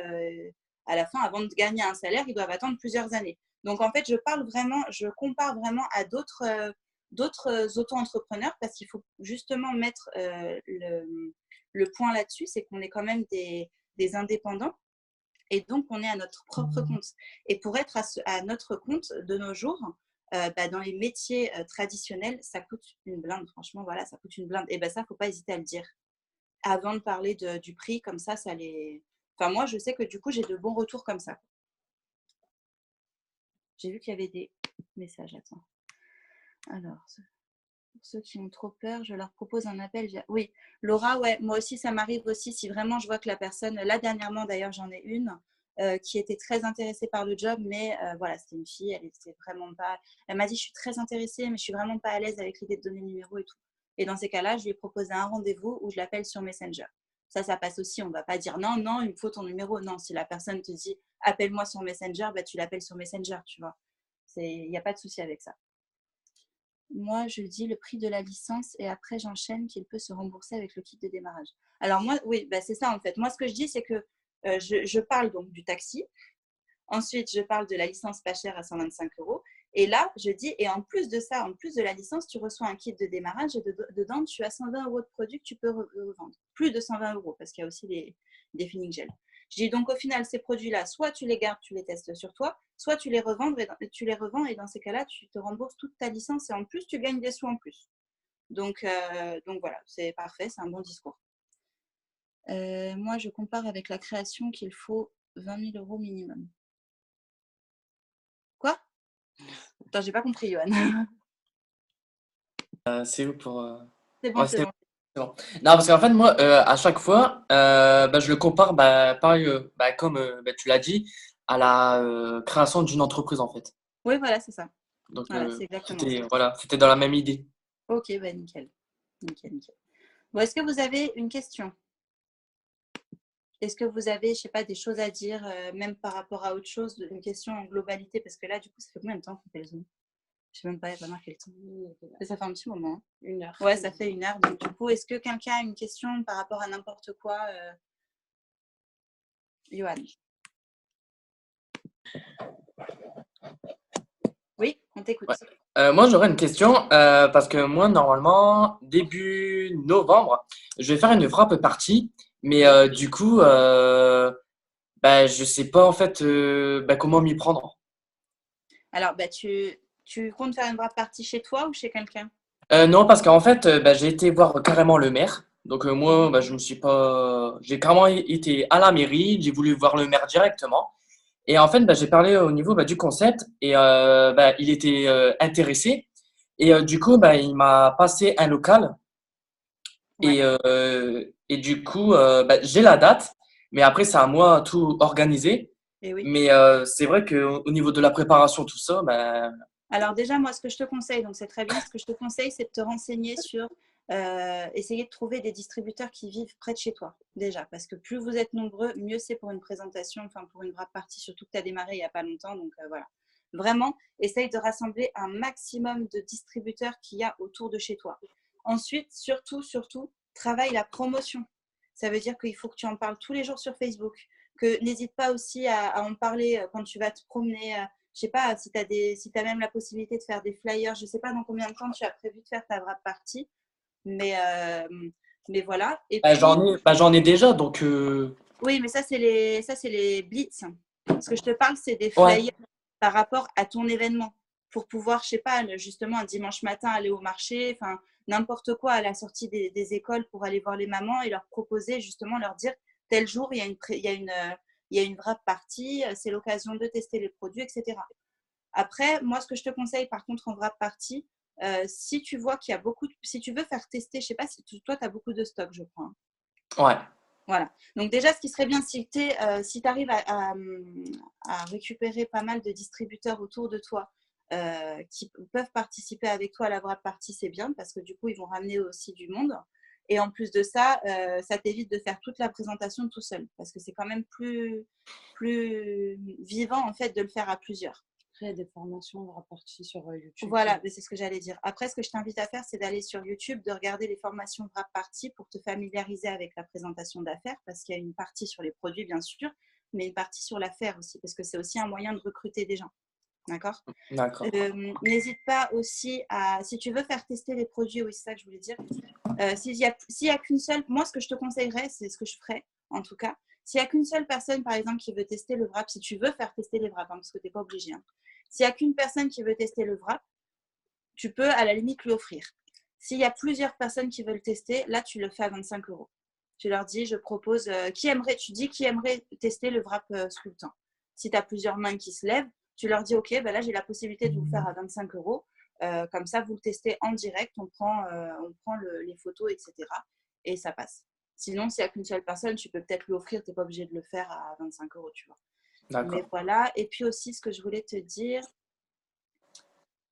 [SPEAKER 4] à la fin, avant de gagner un salaire, ils doivent attendre plusieurs années. Donc, en fait, je compare vraiment à d'autres auto-entrepreneurs parce qu'il faut justement mettre le point là-dessus, c'est qu'on est quand même des indépendants et donc on est à notre propre compte. Et pour être à notre compte de nos jours, dans les métiers traditionnels, ça coûte une blinde. Franchement, voilà, ça coûte une blinde. Et ça, faut pas hésiter à le dire. Avant de parler du prix, comme ça les… Enfin, moi, je sais que du coup, j'ai de bons retours comme ça. J'ai vu qu'il y avait des messages. Attends. Alors, pour ceux qui ont trop peur, je leur propose un appel. Oui, Laura, ouais, moi aussi, ça m'arrive aussi. Si vraiment je vois que la personne, là dernièrement d'ailleurs, j'en ai une qui était très intéressée par le job, mais voilà, c'était une fille, elle était vraiment pas… Elle m'a dit, je suis très intéressée, mais je suis vraiment pas à l'aise avec l'idée de donner le numéro et tout. Et dans ces cas-là, je lui ai proposé un rendez-vous où je l'appelle sur Messenger. Ça passe aussi. On ne va pas dire non, il me faut ton numéro. Non, si la personne te dit appelle-moi sur Messenger, tu l'appelles sur Messenger, tu vois. Il n'y a pas de souci avec ça. Moi, je dis le prix de la licence et après, j'enchaîne qu'il peut se rembourser avec le kit de démarrage. Alors moi, oui, c'est ça en fait. Moi, ce que je dis, c'est que je parle donc du taxi. Ensuite, je parle de la licence pas chère à 125 euros. Et là, je dis, et en plus de ça, en plus de la licence, tu reçois un kit de démarrage et dedans, tu as 120 euros de produits que tu peux revendre. Plus de 120 euros parce qu'il y a aussi des feeling gel. Je dis donc au final, ces produits-là, soit tu les gardes, tu les testes sur toi, soit tu les revends et dans ces cas-là, tu te rembourses toute ta licence et en plus, tu gagnes des sous en plus. Donc voilà, c'est parfait, c'est un bon discours. Moi, je compare avec la création qu'il faut 20 000 euros minimum. Quoi? Attends, j'ai pas compris, Johan.
[SPEAKER 8] C'est où pour.
[SPEAKER 4] C'est bon,
[SPEAKER 8] Ouais,
[SPEAKER 4] c'est
[SPEAKER 8] c'est
[SPEAKER 4] bon.
[SPEAKER 8] bon. Non, parce qu'en fait, moi, à chaque fois, je le compare, pareil, comme tu l'as dit, à la création d'une entreprise, en fait.
[SPEAKER 4] Oui, voilà, c'est ça.
[SPEAKER 8] Donc,
[SPEAKER 4] Voilà, c'est exactement ça.
[SPEAKER 8] c'était dans la même idée.
[SPEAKER 4] Ok, nickel. Nickel. Bon, est-ce que vous avez une question? Est-ce que vous avez, je sais pas, des choses à dire, même par rapport à autre chose, une question en globalité? Parce que là, du coup, ça fait combien de temps qu'on fait le Zoom? Je sais même pas, il n'y a pas marqué le temps. Ça fait un petit moment. Hein.
[SPEAKER 5] 1 heure.
[SPEAKER 4] Ouais, ça fait 1 heure. Donc, du coup, est-ce que quelqu'un a une question par rapport à n'importe quoi? Johan? Oui, on t'écoute.
[SPEAKER 8] Ouais. Moi, j'aurais une question parce que moi, normalement, début novembre, je vais faire une frappe partie, mais du coup, je sais pas en fait comment m'y prendre.
[SPEAKER 4] Alors, tu comptes faire une wrap party chez toi ou chez quelqu'un?
[SPEAKER 8] Non, parce qu'en fait, j'ai été voir carrément le maire. Donc moi, je me suis pas, j'ai carrément été à la mairie, j'ai voulu voir le maire directement. Et en fait, j'ai parlé au niveau du concept et il était intéressé. Et du coup, il m'a passé un local.
[SPEAKER 4] Ouais.
[SPEAKER 8] Et du coup, j'ai la date, mais après, c'est à moi tout organiser.
[SPEAKER 4] Et oui.
[SPEAKER 8] Mais c'est vrai qu'au niveau de la préparation, tout ça,
[SPEAKER 4] Alors déjà, moi, ce que je te conseille, donc c'est très bien, ce que je te conseille, c'est de te renseigner sur, essayer de trouver des distributeurs qui vivent près de chez toi, déjà. Parce que plus vous êtes nombreux, mieux c'est pour une présentation, enfin pour une wrap party, surtout que tu as démarré il n'y a pas longtemps. Donc voilà. Vraiment, essaye de rassembler un maximum de distributeurs qu'il y a autour de chez toi. Ensuite, surtout, travaille la promotion. Ça veut dire qu'il faut que tu en parles tous les jours sur Facebook. Que n'hésite pas aussi à en parler quand tu vas te promener. Je sais pas si tu as même la possibilité de faire des flyers. Je sais pas dans combien de temps tu as prévu de faire ta wrap party. Mais voilà. Et puis,
[SPEAKER 8] j'en ai déjà, donc.
[SPEAKER 4] oui, mais ça, c'est les blitz. Ce que je te parle, c'est des flyers par rapport à ton événement. Pour pouvoir, je sais pas, justement, un dimanche matin, aller au marché, enfin, n'importe quoi, à la sortie des écoles pour aller voir les mamans et leur proposer, justement, leur dire, tel jour, il y a il y a une wrap party, c'est l'occasion de tester les produits, etc. Après, moi, ce que je te conseille, par contre, en wrap party, si tu vois qu'il y a si tu veux faire tester, je ne sais pas si toi, tu as beaucoup de stock, je crois.
[SPEAKER 8] Ouais.
[SPEAKER 4] Voilà. Donc déjà, ce qui serait bien, si tu arrives à récupérer pas mal de distributeurs autour de toi qui peuvent participer avec toi à la wrap party, c'est bien parce que du coup, ils vont ramener aussi du monde. Et en plus de ça, ça t'évite de faire toute la présentation tout seul parce que c'est quand même plus vivant en fait de le faire à plusieurs.
[SPEAKER 5] Après, il y a des formations réparties sur YouTube.
[SPEAKER 4] Voilà, mais c'est ce que j'allais dire. Après, ce que je t'invite à faire, c'est d'aller sur YouTube, de regarder les formations wrap party pour te familiariser avec la présentation d'affaires parce qu'il y a une partie sur les produits, bien sûr, mais une partie sur l'affaire aussi parce que c'est aussi un moyen de recruter des gens. D'accord. N'hésite pas aussi si tu veux faire tester les produits, oui, c'est ça que je voulais dire. S'il y a qu'une seule, moi, ce que je te conseillerais, c'est ce que je ferais, en tout cas. S'il n'y a qu'une seule personne, par exemple, qui veut tester le wrap, si tu veux faire tester les wraps, parce que tu n'es pas obligé. S'il n'y a qu'une personne qui veut tester le wrap, tu peux à la limite lui offrir. S'il y a plusieurs personnes qui veulent tester, là, tu le fais à 25 €. Tu leur dis, je propose, qui aimerait tester le wrap sculptant. Si tu as plusieurs mains qui se lèvent, tu leur dis, OK, ben là, j'ai la possibilité de vous faire à 25 €. Comme ça, vous le testez en direct, on prend les photos, etc. Et ça passe. Sinon, s'il n'y a qu'une seule personne, tu peux peut-être lui offrir, tu n'es pas obligé de le faire à 25 €, tu vois. Mais voilà. Et puis aussi, ce que je voulais te dire,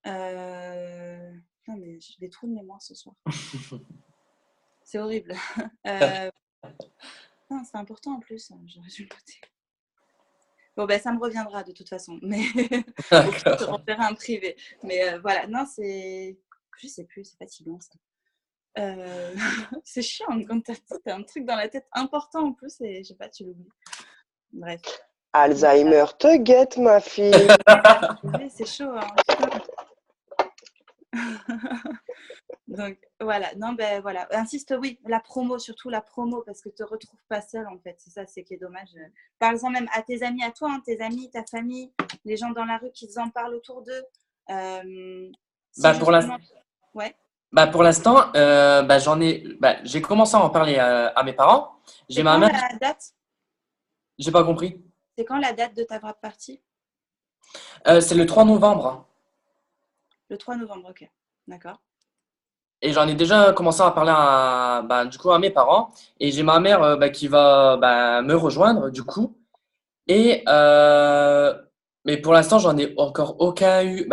[SPEAKER 4] non, mais j'ai des trous de mémoire ce soir. C'est horrible. Non, c'est important en plus, j'aurais dû le noter. Bon, ben, ça me reviendra de toute façon, mais je te renverrai un privé. Mais voilà, non, je sais plus, c'est fatigant ça. C'est chiant quand t'as un truc dans la tête important en plus et je sais pas, tu l'oublies. Bref.
[SPEAKER 3] Alzheimer te guette, ma fille.
[SPEAKER 4] Oui, c'est chaud, hein, Donc voilà, non ben voilà, insiste, oui, la promo, surtout la promo, parce que tu te retrouves pas seule en fait, c'est ça, c'est qui est dommage. Parle-en même à tes amis, à toi, hein, tes amis, ta famille, les gens dans la rue qui en parlent autour d'eux. Ouais.
[SPEAKER 8] Pour l'instant, j'ai commencé à en parler à mes parents.
[SPEAKER 4] C'est quand la date?
[SPEAKER 8] J'ai pas compris.
[SPEAKER 4] C'est quand la date de ta wrap party?
[SPEAKER 8] C'est le 3 novembre.
[SPEAKER 4] Le 3 novembre, ok, d'accord.
[SPEAKER 8] Et j'en ai déjà commencé à parler à mes parents. Et j'ai ma mère qui va me rejoindre du coup. Et mais pour l'instant, j'en ai encore aucun eu.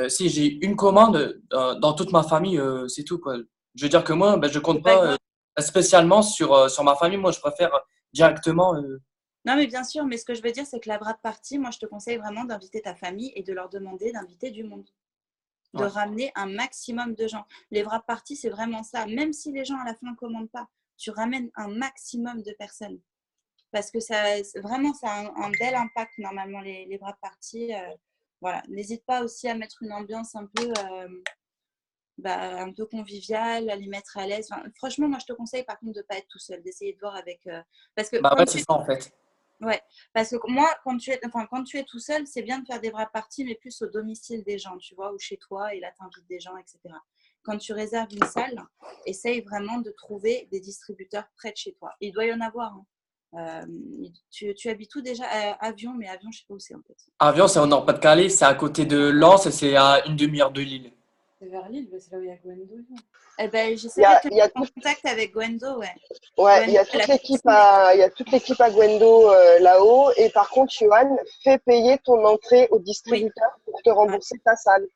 [SPEAKER 8] Si j'ai une commande dans toute ma famille, c'est tout quoi. Je veux dire que moi, je compte pas spécialement sur ma famille. Moi, je préfère directement.
[SPEAKER 4] Non, mais bien sûr. Mais ce que je veux dire, c'est que la wrap party, moi, je te conseille vraiment d'inviter ta famille et de leur demander d'inviter du monde. De ramener un maximum de gens. Les wrap parties, c'est vraiment ça. Même si les gens à la fin ne commandent pas, tu ramènes un maximum de personnes. Parce que ça a un bel impact normalement, les wrap parties. Voilà. N'hésite pas aussi à mettre une ambiance un peu conviviale, à les mettre à l'aise. Enfin, franchement, moi, je te conseille par contre de ne pas être tout seul, d'essayer de voir avec… parce que
[SPEAKER 8] c'est ça en fait.
[SPEAKER 4] Ouais, parce que moi, quand tu es tout seul, c'est bien de faire des wrap parties, mais plus au domicile des gens, tu vois, ou chez toi, et là, tu invites des gens, etc. Quand tu réserves une salle, essaye vraiment de trouver des distributeurs près de chez toi. Il doit y en avoir. Hein. Tu habites où déjà? Avion, mais Avion, je sais pas où c'est en fait.
[SPEAKER 8] Avion, c'est au Nord-Pas-de-Calais, c'est à côté de Lens et c'est à une demi-heure de Lille.
[SPEAKER 5] C'est vers Lille, c'est là où il y a Gwendo.
[SPEAKER 4] Eh ben, j'essaierai de te mettre en contact avec Gwendo, ouais.
[SPEAKER 3] Ouais, il y a toute l'équipe à Gwendo là-haut. Et par contre, Johan, fais payer ton entrée au distributeur pour te rembourser ta salle.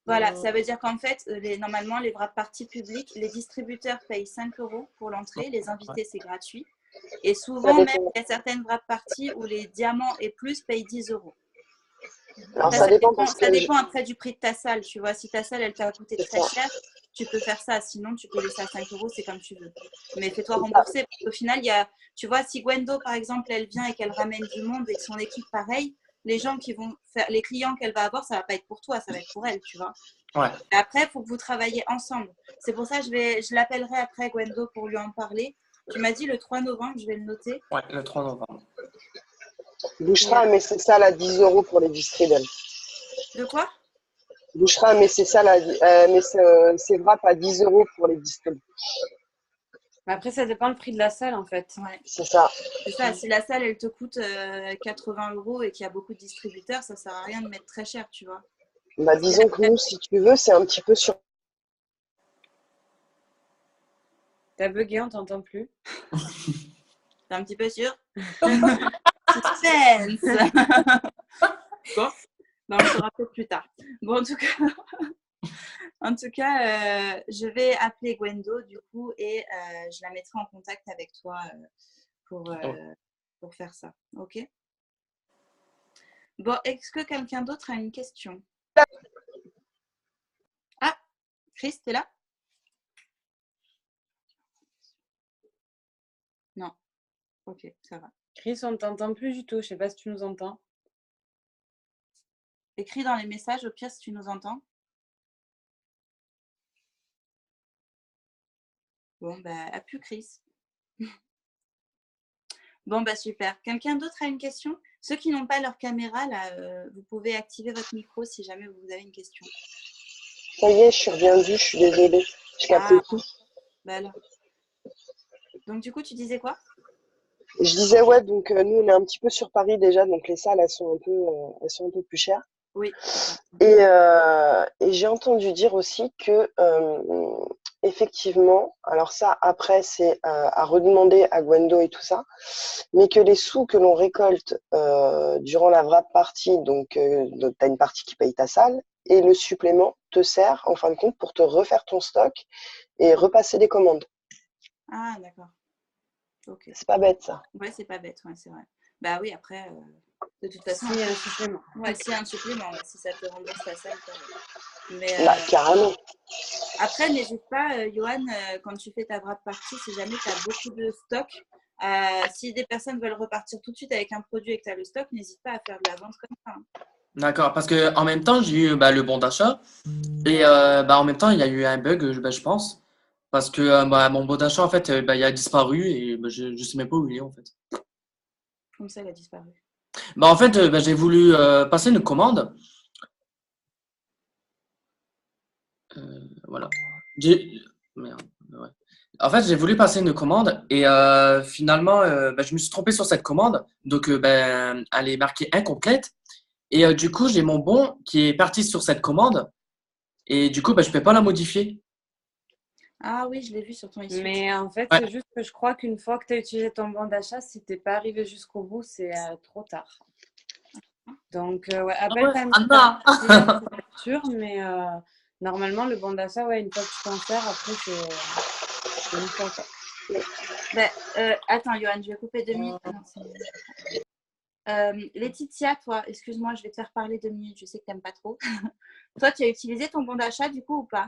[SPEAKER 4] Voilà, ça veut dire qu'en fait, normalement, les wrap parties publiques, les distributeurs payent 5 € pour l'entrée, les invités, c'est gratuit. Et souvent, même, il y a certaines wrap parties où les diamants et plus payent 10 €.
[SPEAKER 3] Alors, ça dépend
[SPEAKER 4] après du prix de ta salle, tu vois. Si ta salle, elle t'a coûté très cher, tu peux faire ça. Sinon, tu peux laisser à 5 €, c'est comme tu veux. Mais fais-toi rembourser. Parce qu'au final, tu vois, si Gwendo, par exemple, elle vient et qu'elle ramène du monde et que son équipe, pareil, les gens qui vont faire, les clients qu'elle va avoir, ça va pas être pour toi, ça va être pour elle, tu vois.
[SPEAKER 8] Ouais.
[SPEAKER 4] Et après, il faut que vous travaillez ensemble. C'est pour ça que je l'appellerai après Gwendo pour lui en parler. Tu m'as dit le 3 novembre, je vais le noter.
[SPEAKER 8] Ouais, le 3 novembre.
[SPEAKER 3] Bouchera, mais c'est ça, à 10 € pour les distributeurs.
[SPEAKER 4] De quoi?
[SPEAKER 3] Bouchera, mais c'est ça, c'est wrap à 10 € pour les distributeurs.
[SPEAKER 5] Mais après, ça dépend le prix de la salle, en fait.
[SPEAKER 1] Ouais.
[SPEAKER 3] C'est ça.
[SPEAKER 1] C'est ça, si la salle elle te coûte 80 € et qu'il y a beaucoup de distributeurs, ça sert à rien de mettre très cher, tu vois.
[SPEAKER 3] Bah, disons que nous, si tu veux, c'est un petit peu sur.
[SPEAKER 5] T'as bugué, on t'entend plus.
[SPEAKER 1] T'es un petit peu sûr? Suspense. Bon, ben, on le saura peut-être plus tard. Bon, en tout cas, je vais appeler Gwendo du coup et je la mettrai en contact avec toi pour faire ça. Ok? Bon, est-ce que quelqu'un d'autre a une question? Ah, Chris, t'es là? Non. Ok, ça va.
[SPEAKER 5] Chris, on t'entend plus du tout. Je sais pas si tu nous entends.
[SPEAKER 1] Écris dans les messages au pire si tu nous entends. Bon, bah, à plus Chris. Bon, bah super. Quelqu'un d'autre a une question? Ceux qui n'ont pas leur caméra, là, vous pouvez activer votre micro si jamais vous avez une question.
[SPEAKER 3] Ça y est, je suis reviendue, je suis désolée. Je captais tout.
[SPEAKER 1] Bah alors. Donc, du coup, tu disais quoi?
[SPEAKER 3] Je disais, ouais, donc nous, on est un petit peu sur Paris déjà, donc les salles, elles sont un peu plus chères.
[SPEAKER 1] Oui.
[SPEAKER 3] Et j'ai entendu dire aussi que, effectivement, alors ça, après, c'est à redemander à Gwendo et tout ça, mais que les sous que l'on récolte durant la wrap party, donc tu as une partie qui paye ta salle, et le supplément te sert, en fin de compte, pour te refaire ton stock et repasser des commandes.
[SPEAKER 1] Ah, d'accord. Ok.
[SPEAKER 3] C'est pas bête, ça.
[SPEAKER 1] Ouais, c'est pas bête, ouais, c'est vrai. Bah oui, après, de toute façon.
[SPEAKER 5] S'il y a un supplément.
[SPEAKER 1] Ouais, s'il y a un supplément, ouais, si ça te rembourse ta salle. Mais
[SPEAKER 3] Bah, carrément.
[SPEAKER 1] après, n'hésite pas, Johan, quand tu fais ta wrap party, si jamais tu as beaucoup de stock, si des personnes veulent repartir tout de suite avec un produit et que tu as le stock, n'hésite pas à faire de la vente comme ça. Hein.
[SPEAKER 8] D'accord, parce que en même temps, j'ai eu le bon d'achat et en même temps, il y a eu un bug, je pense, parce que mon bon d'achat, en fait, il a disparu et je sais même pas où il est, en fait.
[SPEAKER 1] Comme ça, il a disparu.
[SPEAKER 8] En fait, j'ai voulu passer une commande. Voilà. Merde, ouais. En fait, j'ai voulu passer une commande et finalement, je me suis trompé sur cette commande. Donc, elle est marquée incomplète. Et du coup, j'ai mon bon qui est parti sur cette commande. Et du coup, je ne peux pas la modifier.
[SPEAKER 1] Ah oui, je l'ai vu sur ton e-suite.
[SPEAKER 5] Mais en fait,
[SPEAKER 8] Ouais.
[SPEAKER 5] c'est juste que je crois qu'une fois que tu as utilisé ton bon d'achat, si tu n'es pas arrivé jusqu'au bout, c'est trop tard. Donc, ouais, appelle quand même c'est sûr, mais normalement, le bon d'achat, ouais, une fois que tu t'en sers, après, c'est une fois.
[SPEAKER 1] Attends, Johan, je vais couper 2 minutes. Laetitia, toi, excuse-moi, je vais te faire parler 2 minutes, je sais que tu n'aimes pas trop. Toi, tu as utilisé ton bon d'achat du coup ou pas?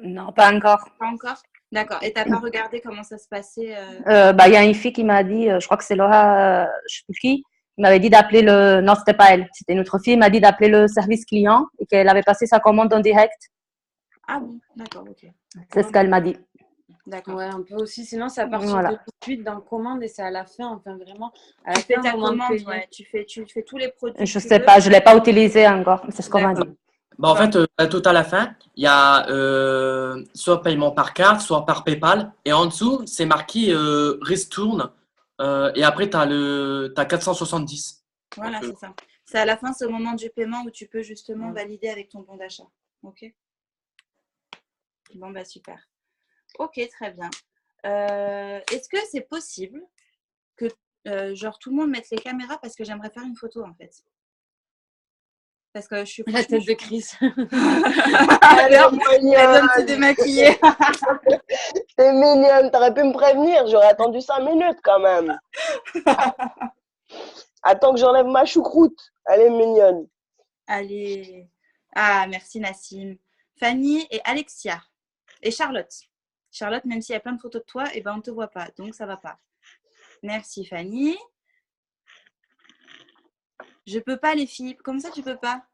[SPEAKER 9] Non, pas encore.
[SPEAKER 1] Pas encore? D'accord. Et tu n'as pas regardé comment ça se passait
[SPEAKER 9] Il y a une fille qui m'a dit, je crois que c'est Laura, je sais plus qui, qui m'avait dit d'appeler le. Non, c'était pas elle, c'était une autre fille, m'a dit d'appeler le service client et qu'elle avait passé sa commande en direct.
[SPEAKER 1] Ah bon, d'accord, ok.
[SPEAKER 9] C'est ce qu'elle m'a dit.
[SPEAKER 1] D'accord.
[SPEAKER 5] Ouais, on peut aussi, sinon c'est à partir
[SPEAKER 9] Voilà.
[SPEAKER 5] de suite dans commande et c'est à la fin, enfin vraiment. À
[SPEAKER 1] Tu
[SPEAKER 5] la
[SPEAKER 1] fais
[SPEAKER 5] fin,
[SPEAKER 1] ta
[SPEAKER 5] au moment de
[SPEAKER 1] commande,
[SPEAKER 5] payer.
[SPEAKER 1] ouais. Tu fais tous les produits.
[SPEAKER 9] Je sais pas, je l'ai pas utilisé encore, c'est ce qu'on m'a dit.
[SPEAKER 8] En fait, tout à la fin, il y a soit paiement par carte, soit par PayPal. Et en dessous, c'est marqué Ristourne. Et après, tu as 470.
[SPEAKER 1] Voilà,
[SPEAKER 8] Donc,
[SPEAKER 1] c'est ça. C'est à la fin, c'est au moment du paiement où tu peux justement valider avec ton bon d'achat. Ok. Bon, bah super. Ok, très bien. Est-ce que c'est possible que genre tout le monde mette les caméras parce que j'aimerais faire une photo en fait? Parce que je suis
[SPEAKER 5] La tête de Chris.
[SPEAKER 1] Alors, elle s'est démaquillée.
[SPEAKER 3] T'es mignonne, t'aurais pu me prévenir, j'aurais attendu 5 minutes quand même. Attends que j'enlève ma choucroute, elle est mignonne.
[SPEAKER 1] Allez. Ah, merci Nassim. Fanny et Alexia. Et Charlotte. Charlotte, même s'il y a plein de photos de toi, eh ben, on ne te voit pas, donc ça va pas. Merci Fanny. Je peux pas les filles. Comme ça, tu peux pas.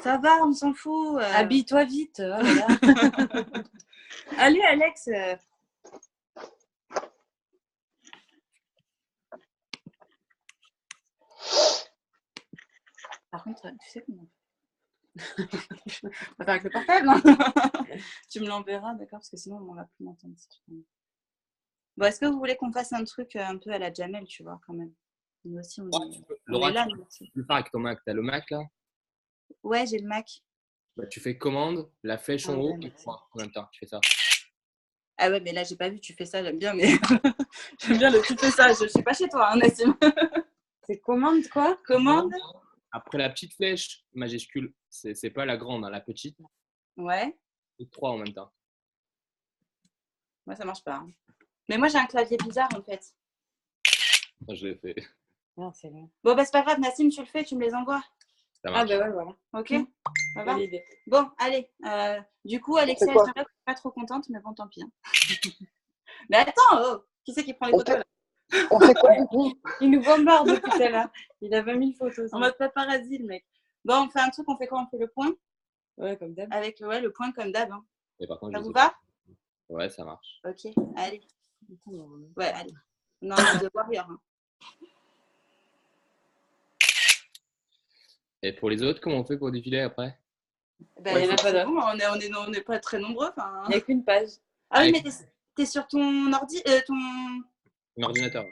[SPEAKER 1] Ça va, on s'en fout.
[SPEAKER 5] Habille-toi vite. Oh là là.
[SPEAKER 1] Allez, Alex. Par contre, tu sais comment on va faire avec le portable. Hein. Tu me l'enverras, d'accord? Parce que sinon, on va plus m'entendre. Bon, est-ce que vous voulez qu'on fasse un truc un peu à la Jamel, tu vois, quand même? Nous aussi,
[SPEAKER 10] Ouais,
[SPEAKER 1] on
[SPEAKER 10] Laura,
[SPEAKER 1] est là,
[SPEAKER 10] tu
[SPEAKER 1] nous aussi.
[SPEAKER 10] peux le faire avec ton Mac. Tu as le Mac là?
[SPEAKER 1] Ouais, j'ai le Mac.
[SPEAKER 10] Bah, tu fais commande, la flèche
[SPEAKER 1] Ah
[SPEAKER 10] en haut
[SPEAKER 1] ouais,
[SPEAKER 10] et
[SPEAKER 1] merci.
[SPEAKER 10] 3 en même temps. Tu fais ça.
[SPEAKER 1] Ah ouais, mais là, j'ai pas vu, tu fais ça, j'aime bien, mais j'aime bien le tu fais ça. Je suis pas chez toi, hein, Nassim.
[SPEAKER 5] C'est commande quoi?
[SPEAKER 1] Commande?
[SPEAKER 10] Après la petite flèche majuscule, c'est pas la grande, hein, la petite,
[SPEAKER 1] Ouais.
[SPEAKER 10] et 3 en même temps.
[SPEAKER 1] Moi, ça marche pas. Hein. Mais moi, j'ai un clavier bizarre, en fait.
[SPEAKER 10] Ça, je l'ai fait.
[SPEAKER 5] Non, c'est long.
[SPEAKER 1] Bon, bah, c'est pas grave, Nassim, tu le fais, tu me les envoies.
[SPEAKER 10] Ça
[SPEAKER 5] Ah
[SPEAKER 10] marche.
[SPEAKER 5] bah ouais, voilà.
[SPEAKER 1] Ok? Ça va?
[SPEAKER 5] Validé.
[SPEAKER 1] Bon, allez. Du coup,
[SPEAKER 3] On fait
[SPEAKER 1] Alexia et
[SPEAKER 3] quoi?
[SPEAKER 1] Charlotte, pas trop contente, mais bon, tant pis. Hein. Mais attends, oh, qui c'est qui prend les
[SPEAKER 3] On
[SPEAKER 1] photos
[SPEAKER 3] fait,
[SPEAKER 1] là?
[SPEAKER 3] on fait quoi du coup?
[SPEAKER 5] Il nous bombarde depuis tout à l'heure. Il a 20 000 photos.
[SPEAKER 1] En mode paparazzi, le mec. Bon, on fait un truc, on fait quoi? On fait le point?
[SPEAKER 5] Ouais, comme d'hab.
[SPEAKER 1] Avec ouais, le point comme d'hab. Hein.
[SPEAKER 10] Et par contre,
[SPEAKER 1] Ça
[SPEAKER 10] je
[SPEAKER 1] vous
[SPEAKER 10] sais
[SPEAKER 1] va?
[SPEAKER 10] pas. Ouais, ça marche.
[SPEAKER 1] Ok, allez. Ouais, allez. On est en mode warrior. Hein.
[SPEAKER 10] Et pour les autres, comment on fait pour défiler après?
[SPEAKER 1] Ben,
[SPEAKER 5] Il y en a pas
[SPEAKER 1] c'est
[SPEAKER 5] d'autres.
[SPEAKER 1] bon, on est pas très nombreux. Enfin,
[SPEAKER 5] Il n'y a qu'une page.
[SPEAKER 1] Ah oui,
[SPEAKER 10] Ouais.
[SPEAKER 1] mais t'es sur ton ordi,
[SPEAKER 10] Un ordinateur.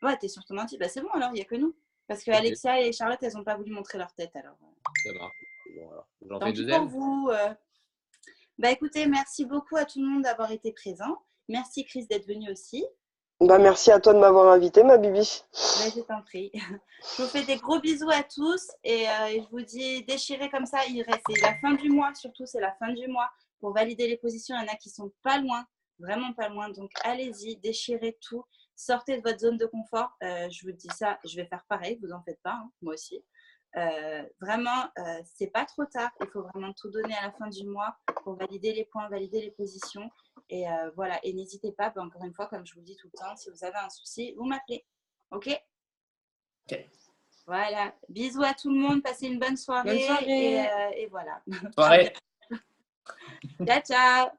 [SPEAKER 1] Ouais, t'es sur ton ordi. Bah c'est bon alors, il n'y a que nous. Parce que
[SPEAKER 10] Ok.
[SPEAKER 1] Alexia et Charlotte, elles n'ont pas voulu montrer leur tête alors.
[SPEAKER 10] Ça marche. Bon, alors, j'en fais
[SPEAKER 1] Tant
[SPEAKER 10] une
[SPEAKER 1] pis pour
[SPEAKER 10] deuxième.
[SPEAKER 1] vous. Bah écoutez, merci beaucoup à tout le monde d'avoir été présent. Merci Chris d'être venu aussi.
[SPEAKER 3] Bah, merci à toi de m'avoir invité, ma bibi.
[SPEAKER 1] Bah, je t'en prie. Je vous fais des gros bisous à tous et je vous dis déchirez comme ça. C'est la fin du mois, surtout c'est la fin du mois. Pour valider les positions, il y en a qui sont pas loin, vraiment pas loin. Donc allez-y, déchirez tout. Sortez de votre zone de confort. Je vous dis ça, je vais faire pareil, vous en faites pas, hein, moi aussi. Vraiment, c'est pas trop tard. Il faut vraiment tout donner à la fin du mois pour valider les points, valider les positions. Et voilà, et n'hésitez pas, encore une fois, comme je vous le dis tout le temps, si vous avez un souci, vous m'appelez. Ok?
[SPEAKER 8] Ok.
[SPEAKER 1] Voilà. Bisous à tout le monde. Passez une bonne soirée.
[SPEAKER 5] Bonne soirée.
[SPEAKER 1] Et voilà.
[SPEAKER 8] Soirée.
[SPEAKER 1] Ciao, ciao.